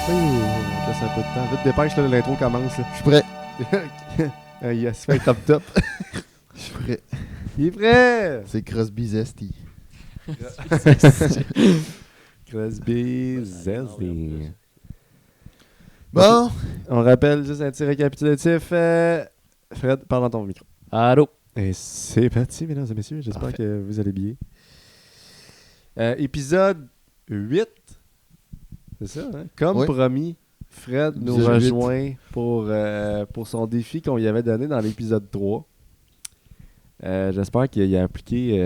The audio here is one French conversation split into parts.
On laisse un peu de temps. Vite, dépêche, là, l'intro commence. Là. Je suis prêt. Il a se fait top top. Je suis prêt. Il est prêt! C'est Crosby Zesty. Crosby, Zesty. Bon. On rappelle juste un petit récapitulatif. Fred, parle dans ton micro. Allô? Et c'est parti, mesdames et messieurs. J'espère que vous allez bien. Épisode 8. C'est ça, hein? Comme Oui. promis, Fred nous Épisode rejoint pour son défi qu'on lui avait donné dans l'épisode 3. J'espère qu'il a appliqué.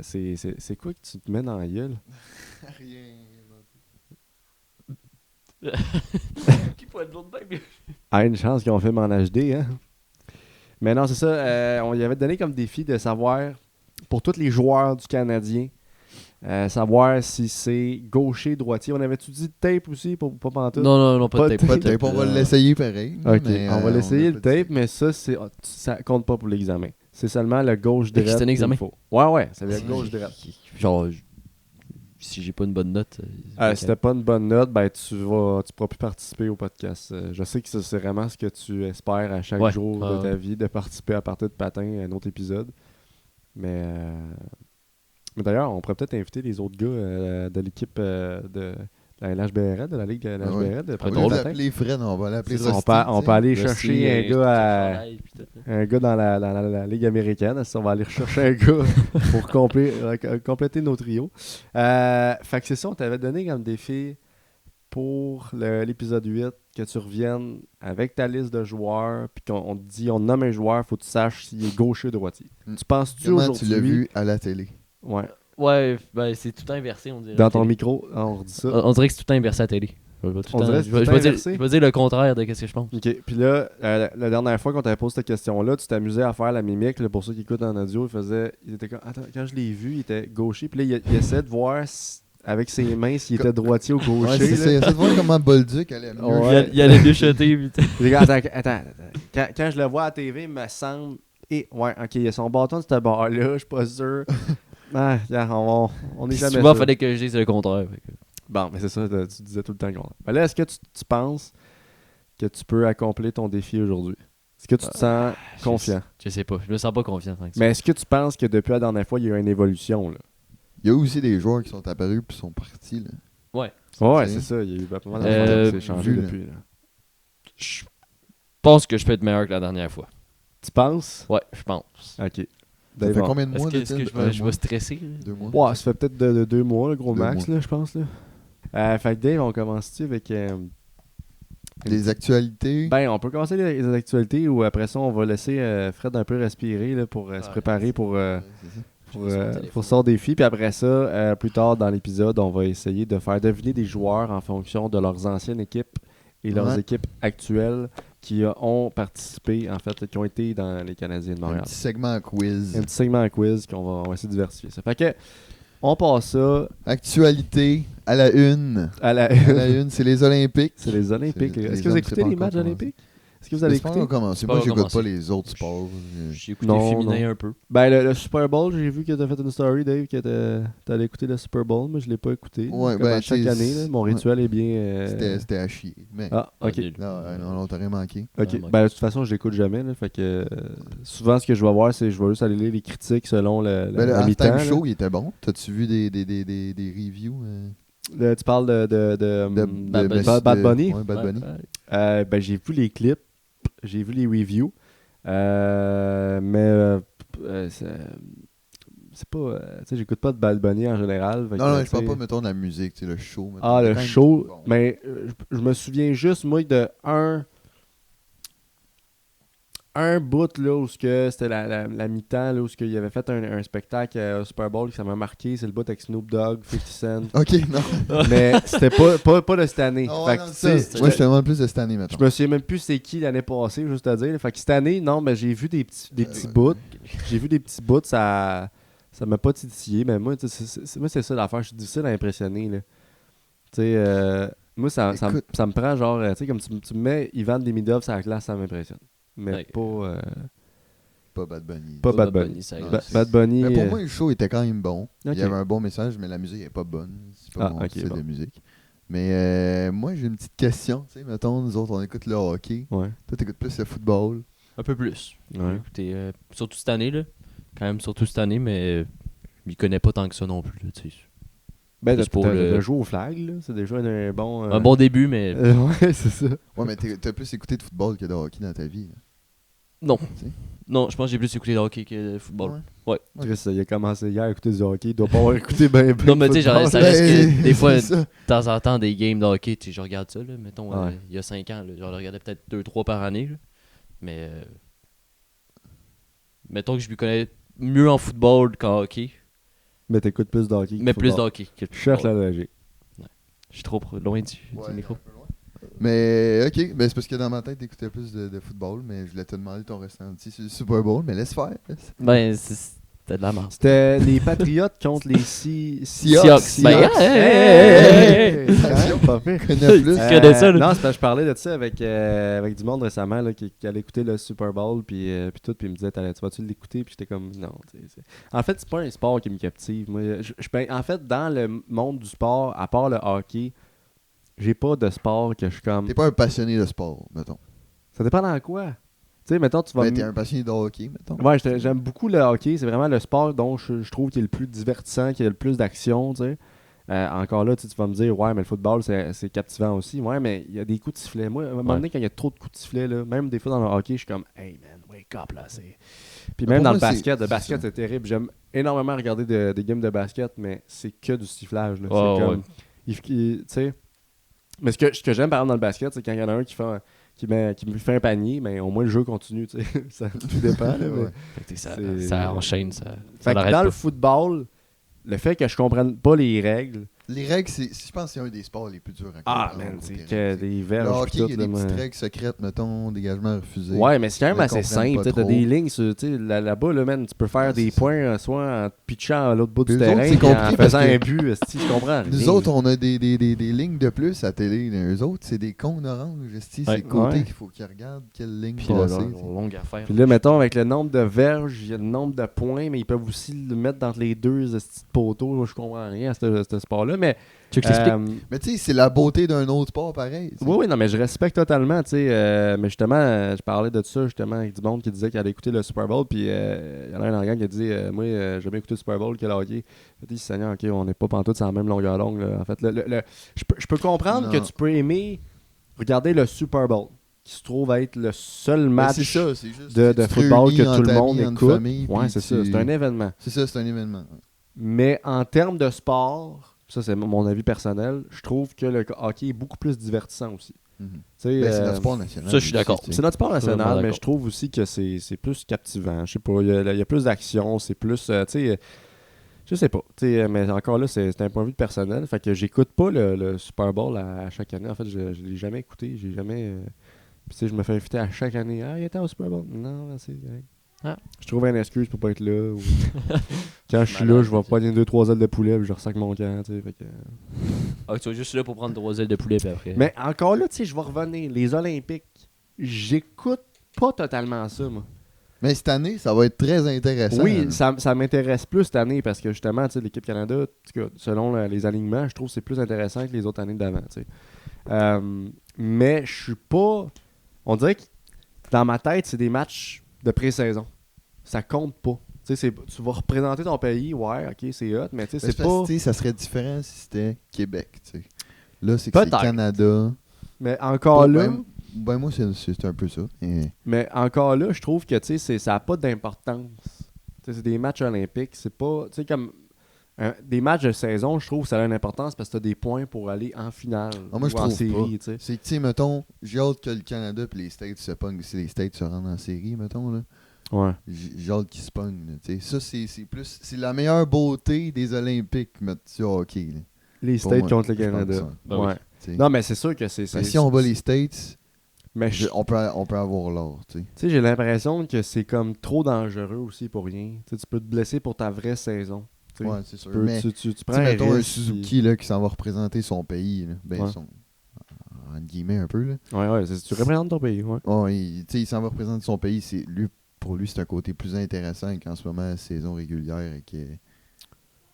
C'est quoi que tu te mets dans la gueule? Rien. Qui peut être l'autre baby? Ah, une chance qu'ils ont fait en HD, hein? Mais non, c'est ça. On lui avait donné comme défi de savoir, pour tous les joueurs du Canadien, savoir si c'est gaucher, droitier. On avait-tu dit tape aussi, pas pantoute? Non, pas de tape. Pas de tape, on va l'essayer pareil. Ok, mais, on va l'essayer a le pas dit- tape, mais ça compte pas pour l'examen. C'est seulement le gauche-droite. C'est un examen? qu'il faut. Ouais, c'est le gauche-droite. Genre, si j'ai pas une bonne note. Si t'as pas une bonne note, ben tu pourras plus participer au podcast. Je sais que ça, c'est vraiment ce que tu espères à chaque jour de ta vie, de participer à partir de patin à un autre épisode. Mais d'ailleurs, on pourrait peut-être inviter les autres gars de l'équipe de la LHBRL, de la Ligue de la LHBRL, de On patin va patin. l'appeler Fred, on va l'appeler C'est ça, Rusty. on peut aller chercher un gars dans la... la Ligue américaine. On va aller rechercher un gars pour compléter nos trios. Fait que c'est ça, on t'avait donné comme défi pour l'épisode 8 que tu reviennes avec ta liste de joueurs puis qu'on te dit, on te nomme un joueur, faut que tu saches s'il est gaucher ou droitier. Tu penses-tu Comment aujourd'hui... tu l'as vu à la télé? Ouais. Ouais, ben c'est tout inversé, on dirait. Dans ton micro, on redit ça. On dirait que c'est tout inversé à la télé. Je vais inversé? je vais dire le contraire de ce que je pense. OK. Puis là, la dernière fois qu'on t'avait posé cette question-là, tu t'amusais à faire la mimique. Là, pour ceux qui écoutent en audio, il était comme... Attends, quand je l'ai vu, il était gaucher. Puis là, il essayait de voir avec ses mains s'il était droitier ou Ouais, gaucher. c'est ça. Essaie de voir comment Bolduc allait mieux. Ouais. Il allait mieux shotter, putain. Puis attends. Quand je le vois à la TV, il me semble... Ouais, OK, il y a son bâton de cette barre-là, je suis pas sûr. Ah, on est jamais Souvent, il sûr. fallait que je dise le contraire. Fait que... Bon, mais c'est ça, tu disais tout le temps le contraire. Mais là, est-ce que tu penses que tu peux accomplir ton défi aujourd'hui? Est-ce que tu te sens confiant? Je sais pas, je me sens pas confiant. Tant que ça. Mais est-ce que tu penses que depuis la dernière fois, il y a eu une évolution? Là? Il y a aussi des joueurs qui sont apparus puis sont partis. Là. Ouais. Ouais, c'est ça. Il y a eu pas mal d'affaires qui s'est changé vu, là. depuis. Là. Je pense que je peux être meilleur que la dernière fois. Tu penses? Ouais, je pense. OK. Ça fait combien de mois? Est-ce que je vais stresser? Là? 2 mois. Ouais, ça fait peut-être de 2 mois, le gros 2 max, mois. là, je pense. Là. Fait que Dave, on commence-tu avec... Les actualités. Ben, on peut commencer les actualités ou après ça, on va laisser Fred un peu respirer là, pour se préparer pour son défi. Puis après ça, plus tard dans l'épisode, on va essayer de faire deviner des joueurs en fonction de leurs anciennes équipes et leurs équipes actuelles qui ont participé, en fait, qui ont été dans les Canadiens de Un Montréal. petit segment quiz. Un petit segment à quiz qu'on va essayer de diversifier ça. Fait que, on passe ça Actualité à la une. à la... À la une, c'est les Olympiques. C'est les Olympiques. C'est- Est-ce les que vous hommes, écoutez c'est pas les encore matchs commencé. olympiques? Est-ce que vous avez C'est pas écouté? encore commencé. C'est Moi, pas j'écoute commencé. pas les autres sports. J'ai écouté Non, féminin non. un peu. Ben, le Super Bowl, j'ai vu que t'as fait une story, Dave, que t'allais écouter le Super Bowl, mais je l'ai pas écouté. Ouais, Comme ben, à chaque c'est- année, là, mon ouais. rituel est bien... C'était à chier. Mais Ah, ok. non, t'aurais manqué. Ok. Ouais, Ben, de toute façon, je l'écoute jamais. Là, fait que souvent, ce que je vais voir, c'est je vais juste aller lire les critiques selon Ben, le la mi-temps. halftime là. show, il était bon. T'as-tu vu des reviews? Tu parles de Bad Bunny? Ouais, Bad Bunny. Ben, j'ai vu les clips, j'ai vu les reviews, mais c'est pas... tu sais, j'écoute pas de Bad Bunny en général. Fait que, Non, je tu parle sais- pas, mettons, de la musique, tu sais, le show. mettons. Ah, C'était le quand même show. bon. Mais je me souviens juste, moi, de un bout là, où c'était la mi-temps, là, où il avait fait un spectacle au Super Bowl que ça m'a marqué. C'est le bout avec Snoop Dogg, 50 Cent. Ok, non. Mais c'était pas de cette année. Ah Fait ouais, que, non, tu ça, sais, moi, je te demande plus de cette année, maintenant. je me souviens même plus c'est qui l'année passée, juste à dire. Fait que cette année, non, mais j'ai vu des petits bouts. J'ai vu des petits bouts, ça m'a pas titillé. Mais moi, moi c'est ça l'affaire. Je suis difficile à impressionner. Là. Tu sais, moi, ça me prend genre, tu sais, comme tu me mets Ivan Demidov sur la classe, ça m'impressionne. Mais Ouais. Pas Bad Bunny. pas Bad Bunny. ça Non, reste. Bad Bunny. Mais pour moi, le show était quand même bon. Ok. Il y avait un bon message, mais la musique n'est pas bonne. C'est pas mon ok, style bon. de musique. Mais moi, j'ai une petite question. Tu sais, mettons, nous autres, on écoute le hockey. Ouais. Toi, t'écoutes plus le football. Un peu plus. Ouais. Écoutez, surtout cette année, là. Quand même, surtout cette année, mais il connaît pas tant que ça non plus, là, tu sais. Ben, Juste pour t'as joué au flag, là. C'est déjà un bon... Un bon début, mais ouais, c'est ça. Ouais, mais t'as plus écouté de football que de hockey dans ta vie. Là. non. Tu sais? Non, je pense que j'ai plus écouté le hockey que le football. Ouais. Chris, il a commencé hier à écouter du hockey. Il doit pas avoir écouté ben Non, mais tu sais, genre, ça Ben, reste que des fois, c'est de ça. temps en temps, des games de hockey, tu sais, je regarde ça, là, mettons, Ouais. il y a 5 ans, là, genre, je regardais peut-être 2-3 par année, là, mais mettons que je lui connais mieux en football qu'en hockey, Mais t'écoutes plus de hockey. que mais de plus de football. hockey que de Je cherche la football. logique. Je suis trop loin du Ouais, micro. un peu loin. Mais ok, ben, c'est parce que dans ma tête, t'écoutais plus de football, mais je voulais te demander ton ressenti sur le Super Bowl, mais laisse faire. Ben, c'était de la merde. C'était les Patriots contre les Seahawks. Ben, Hey! hey! C'est quand même pas pire. Je connais plus. Que de ça, là. Non, c'est parce que je parlais de ça avec du monde récemment là, qui allait écouter le Super Bowl puis tout, puis il me disait tu vas-tu l'écouter, puis j'étais comme non. En fait, c'est pas un sport qui me captive. Moi, en fait, dans le monde du sport, à part le hockey, j'ai pas de sport que je suis comme. T'es pas un passionné de sport, mettons. Ça dépend dans quoi. Tu sais, mettons, tu vas. Ben, t'es un passionné de hockey, mettons. Ouais, j'aime beaucoup le hockey. C'est vraiment le sport dont je trouve qu'il est le plus divertissant, qu'il y a le plus d'action, tu sais. Encore là, tu vas me dire, ouais, mais le football, c'est captivant aussi. Ouais, mais il y a des coups de sifflet. Moi, à un moment donné, quand il y a trop de coups de sifflet, là, même des fois dans le hockey, je suis comme, hey man, wake up, là. Puis Mais même pour dans moi, le basket, c'est basket, ça. c'est terrible. J'aime énormément regarder des games de basket, mais c'est que du sifflage. Là. Ouais, c'est ouais. comme, tu sais. Mais ce que j'aime par exemple dans le basket, c'est quand il y en a un qui me fait un panier, mais au moins le jeu continue. Tu sais. Ça tout dépend. Là, mais- Ouais. Fait que ça C'est- enchaîne, ça Fait que l'arrête dans pas. le football, le fait que je comprenne pas les règles, Les règles, je pense que c'est un des sports les plus durs à comprendre. man, au c'est terrain, que tu sais. des Le verges. hockey, pis il y a tout, des là, petites moi. règles secrètes, mettons, dégagement refusé. Ouais, mais c'est quand même Ils assez comprennent simple. pas T'as trop. des lignes là-bas, là, man, tu peux faire Ouais, des c'est ça. points soit en pitchant à l'autre bout du Puis eux autres, terrain, c'est puis en compliqué parce faisant que un but. esti, je comprends. Nous rien. autres, on a des lignes de plus à télé. Les autres, c'est des cônes oranges. esti, C'est Ouais. le côté Ouais. qu'il faut qu'ils regardent quelle ligne Puis passer. là, tu sais. longue affaire. Puis là, mettons, avec le nombre de verges, il y a le nombre de points, mais ils peuvent aussi le mettre dans les deux esti de poteaux. Moi, je comprends rien à ce sport-là. Mais, Tu veux que je t'explique? Mais tu sais, c'est la beauté d'un autre sport pareil. tu sais. oui, non, mais je respecte totalement, tu sais. Mais justement, je parlais de ça justement avec du monde qui disait qu'il allait écouter le Super Bowl, puis il y en a un dans le gang qui a dit moi, j'ai jamais écouté le Super Bowl que le hockey. J'ai dit, Seigneur, ok, on n'est pas pantoute sur la même longueur d'onde. Là. En fait, je peux comprendre Non. que tu peux aimer regarder le Super Bowl, qui se trouve être le seul Ben, match c'est ça, c'est juste de tu te football réunis que tout entre le monde amis, entre écoute. familles, Ouais, puis c'est ça, tu- c'est un événement. C'est ça, c'est un événement. Mais en termes de sport, ça c'est mon avis personnel, je trouve que le hockey est beaucoup plus divertissant aussi. Mhm. Tu sais, Ben, c'est notre sport national. ça, je suis aussi, d'accord. tu sais. c'est notre sport Totalement national, mais d'accord. je trouve aussi que c'est plus captivant. Je sais pas, il y a plus d'action, c'est plus, tu sais, je sais pas. Tu sais, mais encore là, c'est un point de vue personnel. Fait que j'écoute pas le Super Bowl à chaque année. En fait, je l'ai jamais écouté. J'ai jamais. Puis tu sais, je me fais inviter à chaque année. Ah, il était au Super Bowl. Non, merci. Ah. Je trouve une excuse pour pas être là. Ou... Quand je suis Malade, là, je vais tu pas 2-3 ailes de poulet puis je ressac mon camp. Tu sais, fait que... Ah, tu vas juste là pour prendre 3 ailes de poulet, puis après. Mais encore là, tu sais, je vais revenir. Les Olympiques, j'écoute pas totalement ça, moi. Mais cette année, ça va être très intéressant. Oui, là. ça m'intéresse plus cette année parce que justement, tu sais, l'équipe Canada, en tout cas, selon les alignements, je trouve que c'est plus intéressant que les autres années d'avant. Tu sais. Mais je suis pas. On dirait que dans ma tête, c'est des matchs de pré-saison. Ça compte pas. Tu sais, tu vas représenter ton pays, ouais, ok, c'est hot, mais tu sais, Ben, c'est parce que, pas. tu sais, ça serait différent si c'était Québec. Tu sais. Là, c'est que c'est Peut-être. Canada. Mais encore là. Ben, moi, c'est un peu ça. Mais encore là, je trouve que tu sais, ça n'a pas d'importance. Tu sais, c'est des matchs olympiques. C'est pas. Tu sais, comme. Des matchs de saison, je trouve que ça a une importance parce que tu as des points pour aller en finale. Ah, moi, je ou en trouve série, tu sais. C'est que, tu sais, mettons, j'ai hâte que le Canada et les States se pognent. Si les States se rendent en série, mettons, là. Ouais. J'ai hâte qu'ils se pognent. Là, tu sais. Ça, c'est plus. C'est la meilleure beauté des Olympiques, mettre ça au hockey. Là, Les pour States moi, contre le je pense Canada. ça. Ben oui. Ouais. Tu sais. Non, mais c'est sûr que c'est. Ben, si on bat les States, Mais on peut avoir l'or. Tu sais. tu sais, j'ai l'impression que c'est comme trop dangereux aussi pour rien. Tu sais, tu peux te blesser pour ta vraie saison. Tu sais. Ouais, c'est sûr. Tu peux- Mais tu tu prends sais, un mettons un risque, Suzuki là, qui s'en va représenter son pays. Là. Ben, Ouais. en guillemets un peu. Là. Ouais, tu représentes ton pays. Ouais. Oh, tu sais, il s'en va représenter son pays. Pour lui, c'est un côté plus intéressant qu'en ce moment, la saison régulière. Et que...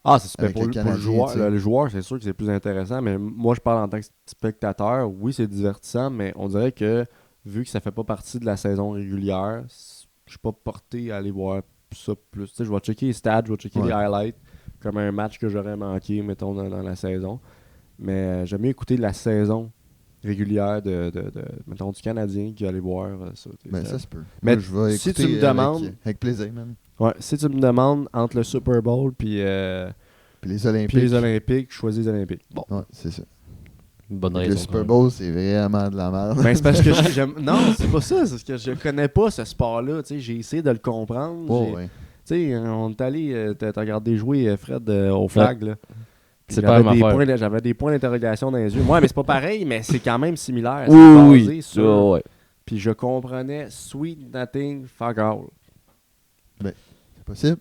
Ah, c'est super Avec pour le le Canadien, joueur. tu sais. Le joueur, c'est sûr que c'est plus intéressant, mais moi, je parle en tant que spectateur. Oui, c'est divertissant, mais on dirait que, vu que ça fait pas partie de la saison régulière, je suis pas porté à aller voir ça plus. Tu sais, je vais checker les stats, je vais checker les Ouais. highlights, comme un match que j'aurais manqué, mettons, dans la saison. Mais j'aime mieux écouter la saison régulière mettons, du Canadien qu'aller voir ça. Tu sais, Ben, ça se peut. Mais Moi, je vais si écouter tu me demandes- avec plaisir, man. Ouais, si tu me demandes entre le Super Bowl Puis les puis Olympiques. les Olympiques, je choisis les Olympiques. Bon. Ouais, c'est ça. Une bonne Fait que raison. le Super Bowl, c'est vraiment de la merde. Ben, c'est parce que j'aime. Non, c'est pas ça. C'est parce que je connais pas ce sport-là. Tu sais, j'ai essayé de le comprendre. Oh, ouais. Tu sais, on est allé. T'as regardé jouer Fred au flag. Là. Puis C'est pas la même affaire. j'avais des points d'interrogation dans les yeux. Ouais, mais c'est pas pareil, mais c'est quand même similaire. Oui, C'est oui, basé oui. sur- Ça, ouais. Puis je comprenais sweet nothing, fuck all. C'est possible.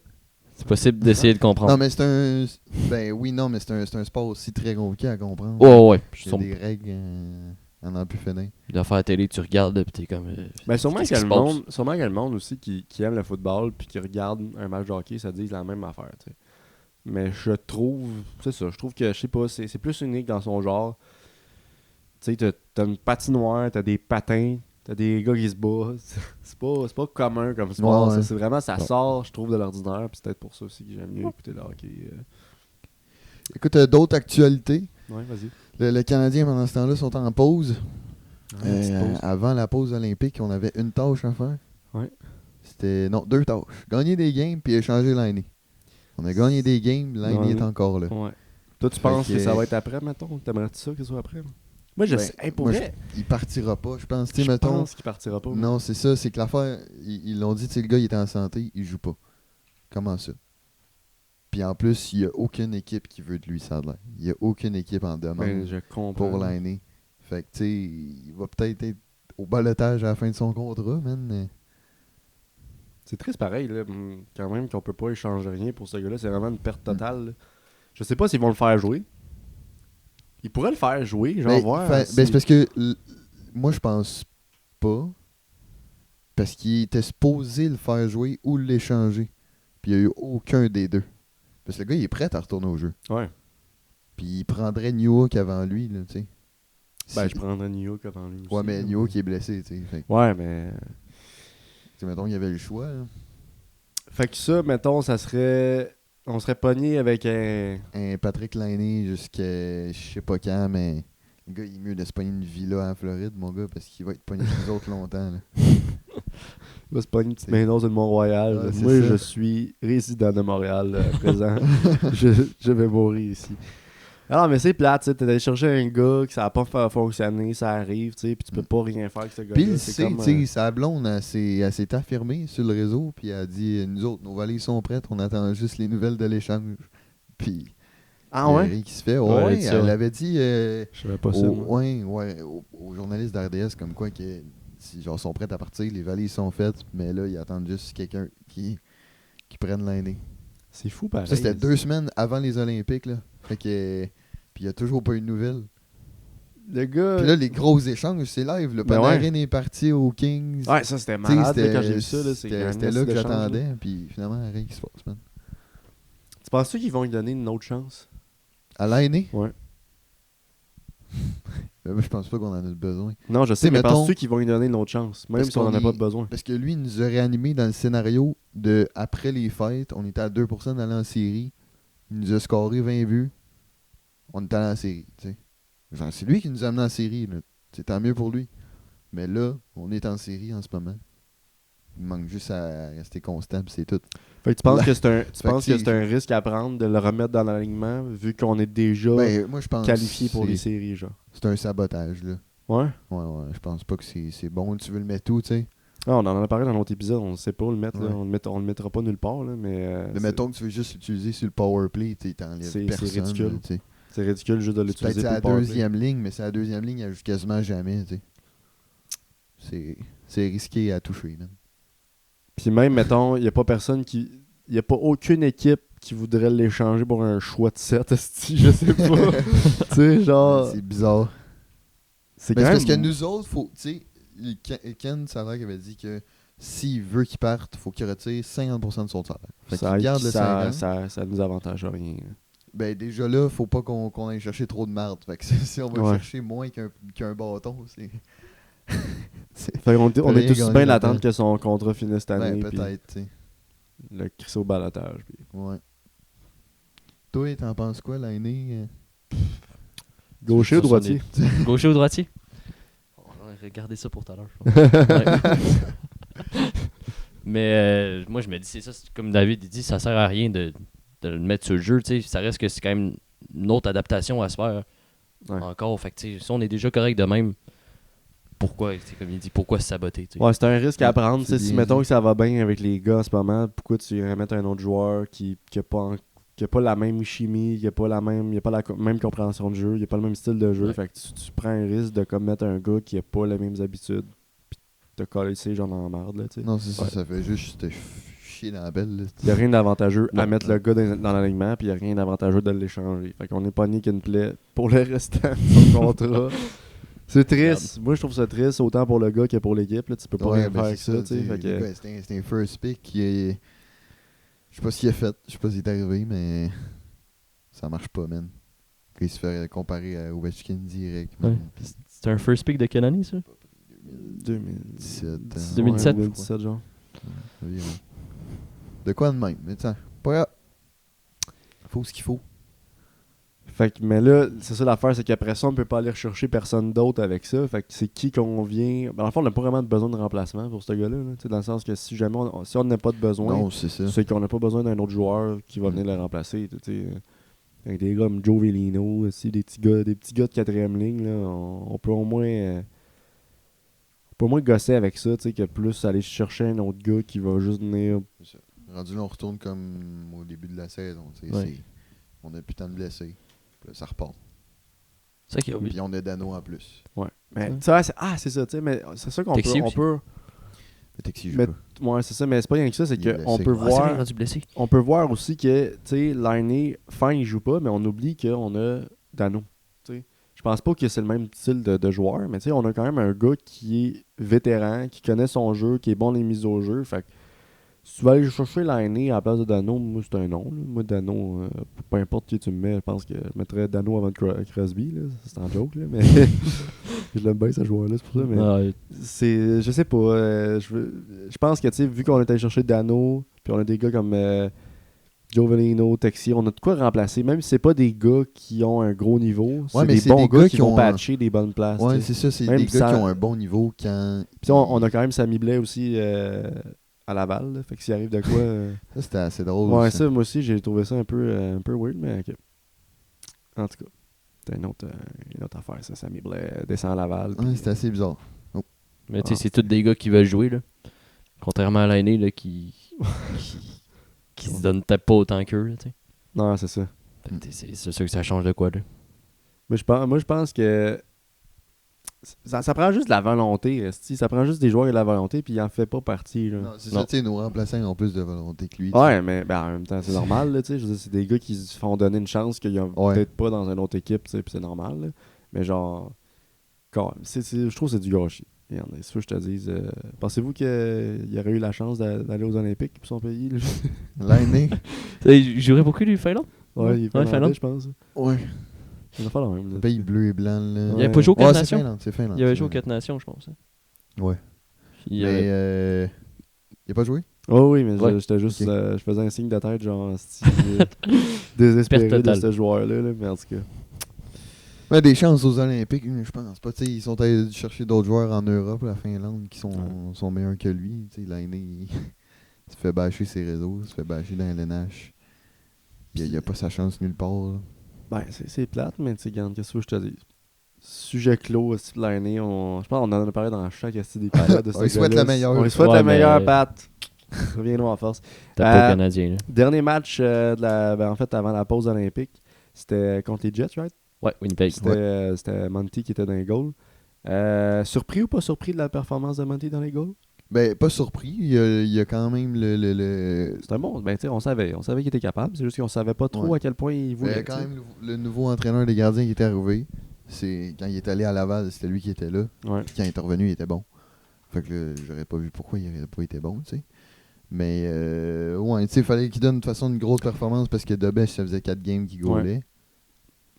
C'est possible d'essayer de comprendre. Non, mais c'est un. Ben oui, non, mais c'est un sport aussi très compliqué à comprendre. Ouais, ouais. Il y a des règles en en plus finir. De faire la télé, tu regardes, pis t'es comme. Ben, sûrement qu'est-ce que qui le se passe? monde, sûrement que le monde aussi qui aime le football puis qui regarde un match de hockey, ça dit la même affaire. Tu sais. Mais je trouve, c'est ça, je trouve que, je sais pas, c'est plus unique dans son genre. Tu sais, t'as une patinoire, t'as des patins, t'as des gars qui se battent. C'est pas commun comme sport. Ouais, Ça, ouais. c'est vraiment, ça Ouais. sort, je trouve, de l'ordinaire. Puis c'est peut-être pour ça aussi que j'aime mieux écouter le hockey. Écoute, d'autres actualités. Ouais, vas-y. Le Canadien, pendant ce temps-là, sont en pause. Ouais, une petite pause. Avant la pause olympique, on avait une tâche à faire. Ouais. C'était. Non, 2 tâches. Gagner des games puis échanger l'année. On a gagné des games, l'année Ouais. est encore là. Ouais. Toi, tu Fait penses que que- ça va être après, mettons? T'aimerais-tu ça que ce soit après? Moi, je Ben, sais. Hey, pour moi, vrai, Il partira pas, je pense. Tu je sais, mettons. pense qu'il partira pas. moi. Non, c'est ça, c'est que l'affaire, ils l'ont dit, tu sais, le gars, il était en santé, il joue pas. Comment ça? Puis en plus, il y a aucune équipe qui veut de lui, ça a l'air. Il y a aucune équipe en demande Ben, je comprends. pour l'année. Fait que, tu sais, il va peut-être être au balotage à la fin de son contrat, man. C'est triste pareil, là, quand même, qu'on peut pas échanger rien pour ce gars-là. C'est vraiment une perte totale. là. Je sais pas s'ils vont le faire jouer. Ils pourraient le faire jouer, genre Ben, voir. ben, si- c'est parce que moi, je pense pas. Parce qu'il était supposé le faire jouer ou l'échanger. Puis il n'y a eu aucun des deux. Parce que le gars, il est prêt à retourner au jeu. Ouais. Puis il prendrait Newhook avant lui, là, tu sais. Ben, Si- je prendrais New York avant lui aussi. Ouais, mais là. Newhook est blessé, tu sais. Fait que, Ouais, mais. tu sais, mettons, il y avait le choix, là. Fait que ça, mettons, ça serait. On serait pogné avec un. Un Patrick Laine jusqu'à je sais pas quand, mais le gars, il est mieux de se pogner une villa en Floride, mon gars, parce qu'il va être pogné avec nous autres longtemps, là. Il va se pogner une petite maison de Mont-Royal. Ouais, c'est Moi, ça. je suis résident de Montréal à présent. je vais mourir ici. Alors, mais c'est plate, tu sais. T'es allé chercher un gars que ça n'a pas fonctionné, ça arrive, tu sais, puis tu peux pas rien faire avec ce gars-là. Puis il C'est sait, comme, tu sais, sa blonde, elle s'est affirmée sur le réseau, puis elle a dit nous autres, nos valises sont prêtes, on attend juste les nouvelles de l'échange. Puis Ah il y a ouais? rien qui se fait. Ouais, Ouais, elle dit ça. elle avait dit Je savais pas ça. moi. aux journalistes d'RDS comme quoi que si genre sont prêtes à partir, les valises sont faites, mais là ils attendent juste quelqu'un qui prenne l'année. C'est fou, pareil. Ça c'était 2 semaines avant les Olympiques là. Fait que puis il y a toujours pas eu de nouvelles. Le gars. Puis là les gros échanges, c'est live, le Ben Panarin est parti aux Kings. Ouais, ça c'était Tu sais, malade là, quand j'ai vu ça. Là, C'était là que j'attendais, puis finalement rien qui se passe, man. Tu penses-tu qu'ils vont lui donner une autre chance? À l'année? Ouais. Ben, moi, je pense pas qu'on en a besoin. Non, je sais, T'sais, mais mettons- penses-tu qu'ils vont lui donner une autre chance? Même Parce si on en a qu'on pas est- besoin. Parce que lui, il nous a réanimé dans le scénario de après les fêtes, on était à 2% d'aller en série. Il nous a scoré 20 buts. On est allé en série, tu sais. Genre, c'est lui qui nous a amené en série, là. C'est tant mieux pour lui. Mais là, on est en série en ce moment. Il manque juste à rester constant, puis c'est tout. Fait que tu penses Là- que c'est un, tu Fait penses que que c'est un risque à prendre de le remettre dans l'alignement vu qu'on est déjà Ben, moi, je pense qualifié pour que les c'est- séries, genre? c'est un sabotage, là. Ouais? Ouais, je pense pas que c'est bon. Tu veux le mettre où, tu sais? Ah, on en a parlé dans l'autre épisode, on sait pas où le mettre. Là. Ouais. On le mettra pas nulle part, là, mais. Mais mettons que tu veux juste l'utiliser sur le power play, tu t'enlèves C'est personne. ridicule. là, tu sais. c'est ridicule juste de Peut-être l'utiliser c'est pour à le la power play. deuxième ligne, mais c'est à la deuxième ligne, elle joue quasiment jamais, tu sais. C'est risqué à toucher, man. Puis même, mettons, il n'y a pas personne qui. Il n'y a pas aucune équipe qui voudrait l'échanger pour un choix de 7, je sais pas. Tu sais, genre. C'est bizarre. C'est Mais quand c'est parce que même. nous autres, faut, tu sais, Ken, ça a l'air qu'il avait dit que s'il veut qu'il parte, il faut qu'il retire 50% de son salaire. Fait Ça, qu'il garde le 50. ça nous avantage à rien. Ben déjà là, faut pas qu'on aille chercher trop de marde. Fait que si on va Ouais. chercher moins qu'un bâton, c'est... Fait qu'on on est rien tous gagné bien là-dedans. d'attendre que son contrat finisse cette année. Ben puis peut-être, tu sais. le crisser au balotage. Puis... Ouais. Toi, t'en penses quoi l'année? Gaucher ou Ça, droitier? Gaucher ou droitier? Regardez ça pour tout à l'heure, je pense. Ouais. Mais moi, je me dis, c'est ça, comme David il dit, ça sert à rien de le mettre sur le jeu. Tu sais, ça reste que c'est quand même une autre adaptation à se faire encore. Fait que, tu sais, si on est déjà correct de même, pourquoi, comme il dit, pourquoi se saboter? Tu sais? Ouais, c'est un risque à prendre. c'est Si bien mettons dit. que ça va bien avec les gars en ce moment, pourquoi tu irais mettre un autre joueur qui a pas la même chimie, qui a pas la même compréhension de jeu, il a pas le même style de jeu. Ouais. Fait que tu prends un risque de comme mettre un gars qui a pas les mêmes habitudes, puis te coller genre dans la merde, là, tu sais. Non, c'est ça, Ouais. ça fait juste te chier dans la belle. Là. Il y a rien d'avantageux à Non. mettre le gars dans l'alignement, puis il y a rien d'avantageux de l'échanger. Fait qu'on est pogné qu'une plaie pour le restant de son contrat. C'est triste. Moi, je trouve ça triste, autant pour le gars que pour l'équipe. Là. Tu peux pas rien faire avec ça. Tu sais. Fait que... C'était un first pick qui est... Je sais pas s'il est fait, je sais pas s'il est arrivé, mais ça marche pas, man. Il se fait comparer à Ovechkin direct. Ouais. man. C'est un first pick de quelle année, ça? 2017. 2017, Ouais, 2017 genre. Environ. De quoi de même? Mais tiens, pas grave. Faut ce qu'il faut. Fait que, mais là, c'est ça l'affaire, c'est qu'après ça, on peut pas aller rechercher personne d'autre avec ça. Fait que c'est qui qu'on vient. Ben, dans le fond, on n'a pas vraiment besoin de remplacement pour ce gars-là. Là, dans le sens que si jamais si on n'a pas de besoin, Non, c'est ça. c'est qu'on n'a pas besoin d'un autre joueur qui va venir le remplacer. Tu sais. Avec des gars comme Joe Velino, aussi, des petits gars de quatrième ligne, là, on peut au moins gosser avec ça, tu sais, que plus aller chercher un autre gars qui va juste venir. C'est ça. Rendu là, on retourne comme au début de la saison. tu sais, Ouais. On a plus tant de blessés. Puis là, ça repart. C'est ça qui Puis on a Dano en plus. Ouais. Mais Ouais. tu vois, c'est ça, tu sais, mais c'est ça qu'on peut. Texier On aussi. peut Le Texi joue mais, pas. ouais, c'est ça, mais c'est pas rien que ça, c'est Il est qu'on blessé. peut Ah, c'est vrai, il est voir. rendu blessé. On peut voir aussi que, tu sais, Lainé, fin, il joue pas, mais on oublie qu'on a Dano. Tu sais. Je pense pas que c'est le même style de joueur, mais tu sais, on a quand même un gars qui est vétéran, qui connaît son jeu, qui est bon dans les mises au jeu. Fait que si tu vas aller chercher Lainé à la place de Dano, moi, c'est un nom. Là. Moi, Dano, peu importe qui tu me mets, je pense que je mettrais Dano avant de Crosby. Là. C'est un joke, là, mais je l'aime bien, ce joueur-là, c'est pour ça. Mais Ah, c'est, je sais pas. Je pense que, tu sais, vu qu'on est allé chercher Dano, puis on a des gars comme Joe Velino, Texier, on a de quoi remplacer. Même si c'est pas des gars qui ont un gros niveau, c'est mais des c'est bons des gars gars qui qui vont ont patcher des bonnes places. Ouais, tu sais. c'est ça. C'est Même des gars sans- qui ont un bon niveau quand. Puis on a quand même Samy Blais aussi à Laval. Là. Fait que s'il arrive de quoi. Ça, c'était assez drôle. Ouais, ça. ça, moi aussi, j'ai trouvé ça un peu weird, mais ok. En tout cas, c'est une autre affaire, ça. Samy Blais descend à Laval. Ouais, puis- c'était assez bizarre. mais tu sais, c'est tous des gars qui veulent jouer, là. Contrairement à l'année, là, qui se donnent peut-être pas autant qu'eux, là, tu sais. Non, c'est ça. Fait que, tu sais, c'est sûr que ça change de quoi, là. Mais je pense que ça prend juste de la volonté. esti. Ça prend juste des joueurs qui ont de la volonté, puis il en fait pas partie. Là. Non, c'est Non. ça, tu sais, nos remplaçants ont plus de volonté que lui. Ouais, mais ben, en même temps, c'est normal. Là, tu sais. Je veux dire, c'est des gars qui se font donner une chance qu'ils n'ont Ouais. peut-être pas dans une autre équipe, tu sais, puis c'est normal. Là. Mais genre, quand même, je trouve que c'est du gâchis. Regarde, c'est sûr que je te dise. Pensez-vous qu'il aurait eu la chance d'aller aux Olympiques pour son pays? Là? L'année. Il jouerait beaucoup, lui, Finlande? Ouais, il est Ouais, finlandais, Finlande. je pense. Ouais. Il va faire la même. Le Là. pays bleu et blanc, là. Il avait pas joué aux Ouais, 4 c'est nations? Finlande, c'est Finlande. Il avait c'est joué aux Finlande. 4 nations, je pense. Hein. Ouais. Il Mais avait- il a pas joué? Oh oui, mais Ouais. j'étais juste. Ok. Je faisais un signe de tête, genre, désespéré Perte de totale. ce joueur-là. Là, mais en tout cas. Mais des chances aux Olympiques, je pense pas. Tu sais, ils sont allés chercher d'autres joueurs en Europe, la Finlande, qui sont meilleurs que lui. Tu sais, l'année, il se fait bâcher ses réseaux, il se fait bâcher dans LNH. Il a pas sa chance nulle part. Là. Ben, c'est plate, mais tu sais, regarde, qu'est-ce que je te dis? Sujet clos aussi de l'année. Je pense qu'on en a parlé dans chaque des périodes de ce On lui souhaite gars-là. la meilleure. On lui souhaite Ouais, la meilleure, mais- Pat. Reviens-nous en force. T'as pas Euh, Canadien, là. Dernier match, en fait, avant la pause olympique, c'était contre les Jets, right? Ouais, Winnipeg. C'était Monty qui était dans les goals. Surpris ou pas surpris de la performance de Monty dans les goals? Ben, pas surpris. Il y a quand même le C'était bon. Ben, tu sais, on savait qu'il était capable. C'est juste qu'on savait pas trop Ouais. à quel point il il y voulait. a quand tu sais. même le nouveau entraîneur des gardiens qui était arrivé. C'est quand il est allé à Laval, c'était lui qui était là. Ouais. Puis quand il est revenu, il était bon. Fait que là, j'aurais pas vu pourquoi il aurait pas été bon, tu sais. Mais, ouais, tu sais, il fallait qu'il donne de toute façon une grosse performance parce que Debèche, ça faisait 4 games qu'il goalait.